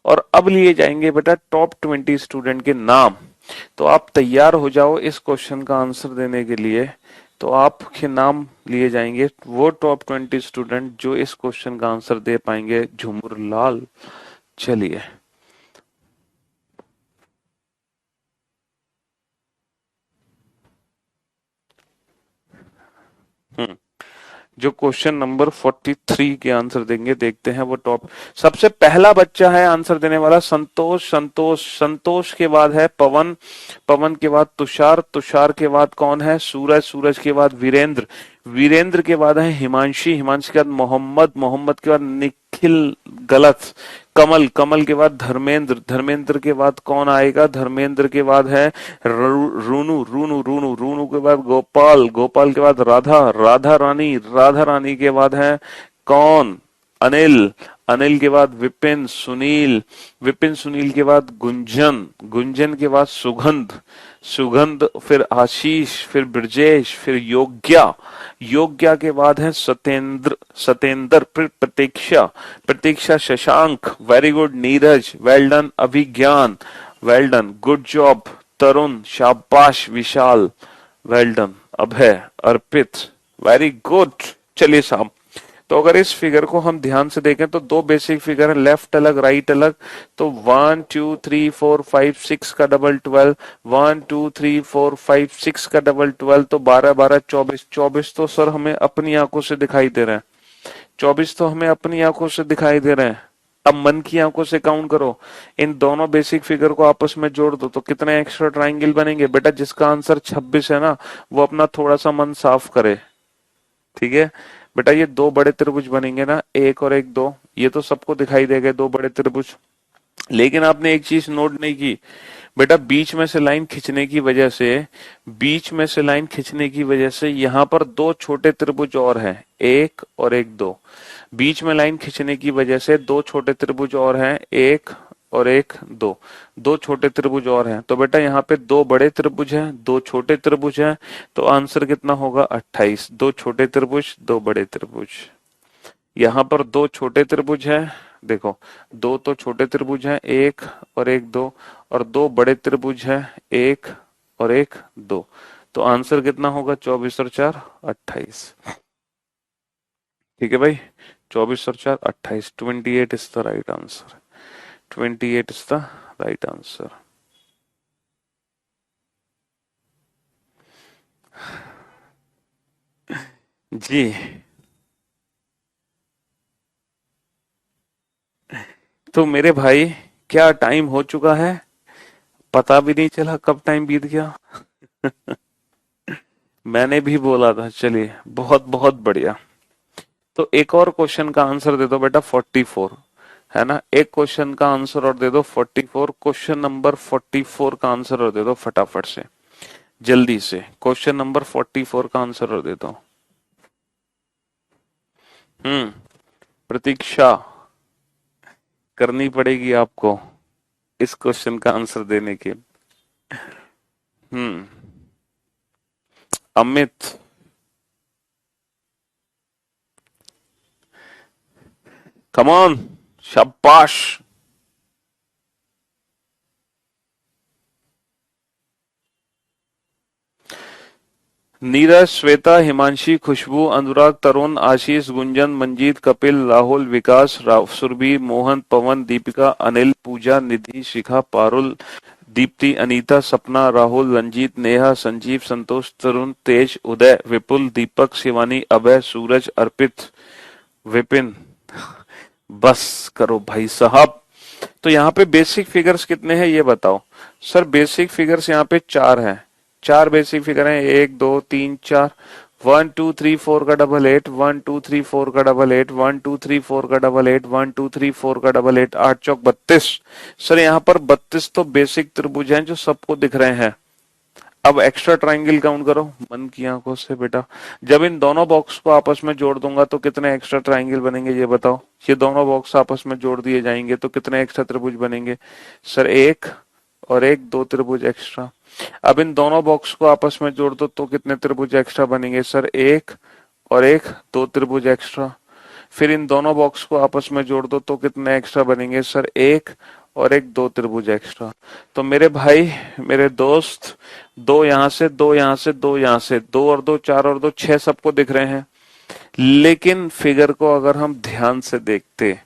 और अब लिए जाएंगे बेटा टॉप 20 स्टूडेंट के नाम। तो आप तैयार हो जाओ इस क्वेश्चन का आंसर देने के लिए। तो आपके नाम लिए जाएंगे, वो टॉप 20 स्टूडेंट जो इस क्वेश्चन का आंसर दे पाएंगे। झुमर लाल, चलिए। जो क्वेश्चन नंबर 43 के आंसर देंगे, देखते हैं वो टॉप। सबसे पहला बच्चा है आंसर देने वाला संतोष। संतोष, संतोष के बाद है पवन, पवन के बाद तुषार, तुषार के बाद कौन है, सूरज, सूरज के बाद वीरेंद्र, वीरेंद्र के बाद है हिमांशी, हिमांशी के बाद मोहम्मद, मोहम्मद के बाद निखिल, गलत। कमल, कमल के बाद धर्मेंद्र, धर्मेंद्र के बाद कौन आएगा, धर्मेंद्र के बाद है रूनू, रूनू, रूनू, रूनू के बाद गोपाल, गोपाल के बाद राधा, राधा रानी, राधा रानी के बाद है कौन, अनिल, अनिल के बाद विपिन, सुनील, विपिन, सुनील के बाद गुंजन, गुंजन के बाद सुगंध, सुगंध, फिर आशीष, फिर ब्रजेश, फिर योग्या, योग्या के बाद है सतेंद्र, सतेंद्र, फिर Pratiksha, Pratiksha, Shashank, very good, Neeraj, well done, Abhigyan, well done, good job, Tarun, शाबाश, Vishal, well done, Abhay, Arpit, very good. चलिए साहब, तो अगर इस फिगर को हम ध्यान से देखें तो दो बेसिक फिगर है, लेफ्ट अलग राइट अलग, तो 1 2 3 4 5 6 का डबल 12, 1 2 3 4 5 6 का डबल 12, तो 12 12 24, 24 तो सर हमें अपनी आंखों से दिखाई दे रहे हैं, 24 तो हमें अपनी आंखों से दिखाई दे रहे हैं। अब मन की आंखों से काउंट करो, इन दोनों बेसिक फिगर को आपस में जोड़ दो तो कितने एक्स्ट्रा ट्राइंगल बनेंगे। बेटा जिसका आंसर 26 है ना, वो अपना थोड़ा सा मन साफ करे, ठीक है। बेटा ये दो बड़े त्रिभुज बनेंगे ना, एक और एक दो, ये तो सबको दिखाई देगा दो बड़े त्रिभुज। लेकिन आपने एक चीज नोट नहीं की, बेटा बीच में से लाइन खींचने की वजह से, बीच में से लाइन खींचने की वजह से यहाँ पर दो छोटे त्रिभुज और हैं, एक और एक दो। बीच में लाइन खींचने की वजह से दो छोटे त्रिभुज और हैं, एक और एक दो, दो छोटे त्रिभुज और हैं। तो बेटा यहाँ पे दो बड़े त्रिभुज हैं, दो छोटे त्रिभुज हैं, तो आंसर कितना होगा 28। दो छोटे त्रिभुज दो बड़े त्रिभुज, यहाँ पर दो छोटे त्रिभुज हैं, देखो दो तो छोटे त्रिभुज हैं, एक और एक दो, और दो बड़े त्रिभुज हैं, एक और एक दो, तो आंसर कितना होगा 24 और 4 28। ठीक है भाई, 24 और 4 28, 28 is the right answer, 28 is the right answer. जी तो मेरे भाई क्या टाइम हो चुका है, पता भी नहीं चला कब टाइम बीत गया। मैंने भी बोला था, चलिए बहुत बहुत बढ़िया। तो एक और क्वेश्चन का आंसर दे दो बेटा 44, है ना, एक क्वेश्चन का आंसर और दे दो 44, क्वेश्चन नंबर 44 का आंसर और दे दो फटाफट से, जल्दी से क्वेश्चन नंबर 44 का आंसर और दे दो। प्रतीक्षा करनी पड़ेगी आपको इस क्वेश्चन का आंसर देने के। हम्म अमित, कम ऑन, शाबाश। नीरज, श्वेता, हिमांशी, खुशबू, अनुराग, तरुण, आशीष, गुंजन, मंजीत, कपिल, राहुल, विकास, सुरभि, मोहन, पवन, दीपिका, अनिल, पूजा, निधि, शिखा, पारुल, दीप्ति, अनीता, सपना, राहुल, रंजीत, नेहा, संजीव, संतोष, तरुण, तेज, उदय, विपुल, दीपक, शिवानी, अभय, सूरज, अर्पित, विपिन। बस करो भाई साहब। तो यहाँ पे बेसिक फिगर्स कितने हैं ये बताओ। सर बेसिक फिगर्स यहाँ पे चार हैं, चार बेसिक फिगर हैं, 1 2 3 4, 1 2 3 4 का डबल 8, 1 2 3 4 का डबल 8, 1 2 3 4 का डबल 8, 1 2 3 4 का डबल 8, 8 चौक 32। सर यहाँ पर 32 तो बेसिक त्रिभुज हैं जो सबको दिख रहे हैं। अब एक्स्ट्रा ट्राइंगल काउंट करो मन की आंखों से बेटा, जब इन दोनों बॉक्स को आपस में जोड़ दूंगा तो कितने एक्स्ट्रा ट्राइंगल बनेंगे ये बताओ। ये दोनों बॉक्स आपस में जोड़ दिए जाएंगे तो कितने एक्स्ट्रा त्रिभुज बनेंगे। सर एक और एक, दो त्रिभुज एक्स्ट्रा। अब इन दोनों बॉक्स को आपस में जोड़ दो तो कितने त्रिभुज एक्स्ट्रा बनेंगे। सर एक और एक, दो त्रिभुज एक्स्ट्रा। फिर इन दोनों बॉक्स को आपस में जोड़ दो तो कितने एक्स्ट्रा बनेंगे। सर एक और एक, दो त्रिभुज एक्स्ट्रा। तो मेरे भाई मेरे दोस्त, दो यहां से, दो यहां से, दो यहां से, दो और दो चार और दो छह सबको दिख रहे हैं। लेकिन फिगर को अगर हम ध्यान से देखते,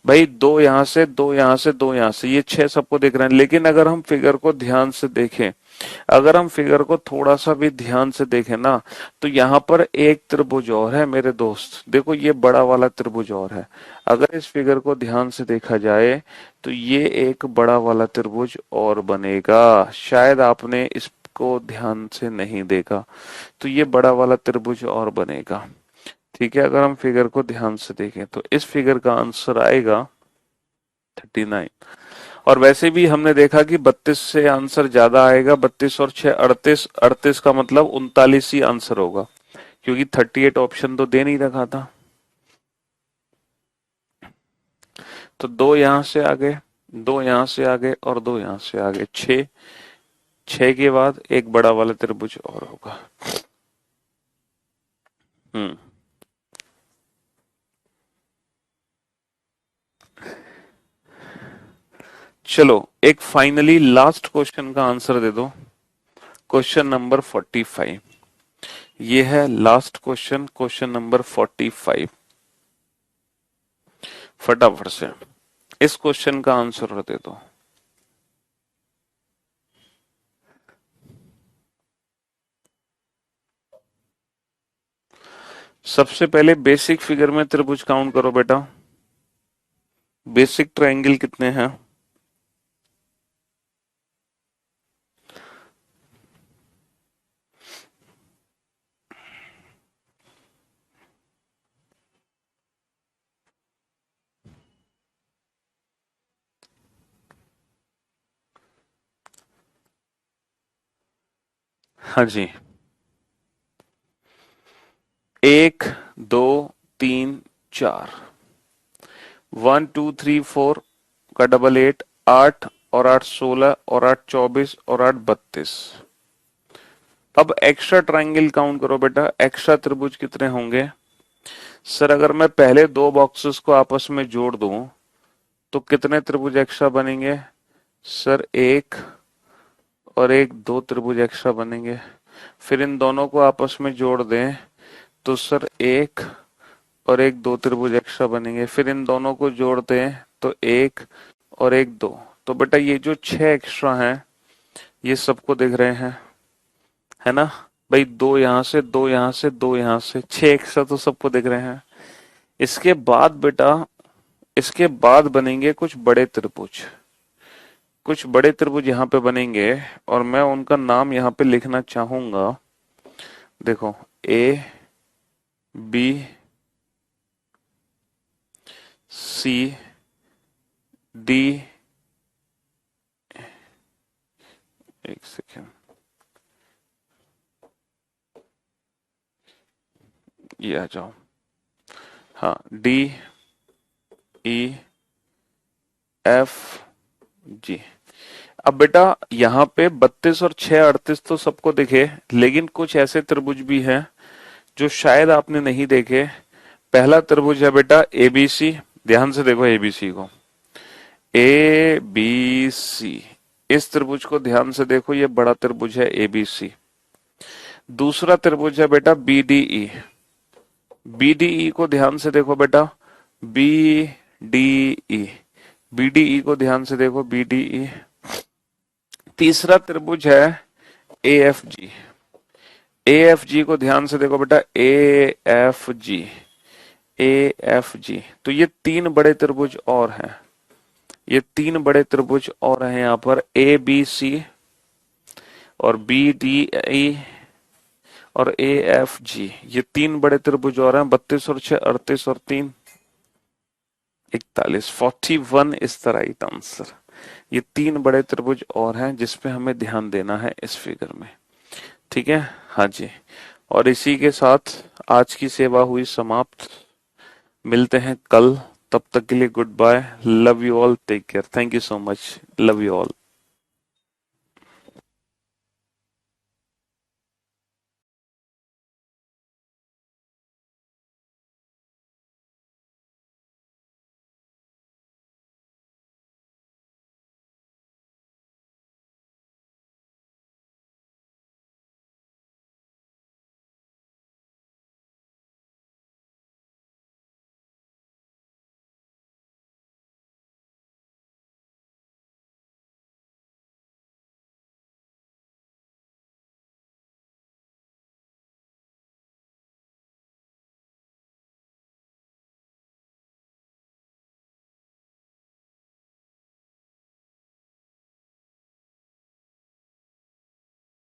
भाई दो यहां से, दो यहां से, दो यहां से, ये छह सबको दिख रहे हैं। लेकिन अगर हम फिगर को ध्यान से देखें, अगर हम फिगर को थोड़ा सा भी ध्यान से देखें ना, तो यहाँ पर एक त्रिभुज और है मेरे दोस्त। देखो ये बड़ा वाला त्रिभुज और है। अगर इस फिगर को ध्यान से देखा जाए तो ये एक बड़ा वाला त्रिभुज और बनेगा। शायद आपने इसको ध्यान से नहीं देखा, तो ये बड़ा वाला त्रिभुज और बनेगा। ठीक है, अगर हम फिगर को ध्यान से देखें तो इस फिगर का आंसर आएगा 39। और वैसे भी हमने देखा कि 32 से आंसर ज्यादा आएगा, 32 और 6 38, 38 का मतलब 39 ही आंसर होगा, क्योंकि 38 ऑप्शन तो दे नहीं रखा था। तो दो यहां से आगे, दो यहां से आगे और दो यहां से आगे, छह, छह के बाद एक बड़ा वाला त्रिभुज और होगा। हम्म चलो एक फाइनली लास्ट क्वेश्चन का आंसर दे दो, क्वेश्चन नंबर 45। ये है लास्ट क्वेश्चन, क्वेश्चन नंबर 45। फटाफट से इस क्वेश्चन का आंसर दे दो। सबसे पहले बेसिक फिगर में त्रिभुज काउंट करो बेटा। बेसिक ट्रायंगल कितने हैं? हाँ जी, 1 2 3 4, 1 2 3 4 का डबल 8, 8 और 8 16 और 8 24 और 8 32। अब एक्स्ट्रा ट्रायंगल काउंट करो बेटा। एक्स्ट्रा त्रिभुज कितने होंगे? सर अगर मैं पहले दो बॉक्सेस को आपस में जोड़ दूं तो कितने त्रिभुज एक्स्ट्रा बनेंगे? सर एक और एक, दो त्रिभुज एक्स्ट्रा बनेंगे। फिर इन दोनों को आपस में जोड़ दें तो सर एक और एक, दो त्रिभुज एक्स्ट्रा बनेंगे। फिर इन दोनों को जोड़ दें तो एक और एक, दो। तो बेटा ये जो 6 एक्स्ट्रा हैं ये सबको दिख रहे हैं, है ना भाई? दो यहां से, दो यहां से, दो यहां से, 6 एक्स्ट्रा तो सबको दिख रहे हैं। इसके बाद बेटा, इसके बाद बनेंगे कुछ बड़े त्रिभुज। कुछ बड़े त्रिभुज यहाँ पे बनेंगे और मैं उनका नाम यहाँ पे लिखना चाहूंगा। देखो, ए बी सी डी, एक सेकेंड, ये आ जाओ। हाँ, डी ई एफ जी। अब बेटा यहाँ पे 32 और 6 38 तो सबको दिखे, लेकिन कुछ ऐसे त्रिभुज भी हैं जो शायद आपने नहीं देखे। पहला त्रिभुज है बेटा एबीसी। ध्यान से देखो एबीसी को, ए बी सी। इस त्रिभुज को ध्यान से देखो, ये बड़ा त्रिभुज है एबीसी। दूसरा त्रिभुज है बेटा बीडीई। बीडीई को ध्यान से देखो बेटा, बीडीई। बीडीई को ध्यान से देखो, बीडीई। तीसरा त्रिभुज है एएफजी। एएफजी को ध्यान से देखो बेटा, एएफजी। एएफजी। तो ये तीन बड़े त्रिभुज और हैं। ये तीन बड़े त्रिभुज और हैं यहाँ पर, ए बी सी और बी डी ई और ए एफ जी। ये तीन बड़े त्रिभुज और हैं, 32 और 6 38 और 3 41, 41 इज द राइट आंसर। ये तीन बड़े त्रिभुज और हैं जिसपे हमें ध्यान देना है इस फिगर में। ठीक है, हाँ जी। और इसी के साथ आज की सेवा हुई समाप्त। मिलते हैं कल, तब तक के लिए good bye. Love you all, take care, thank you so much, love you all.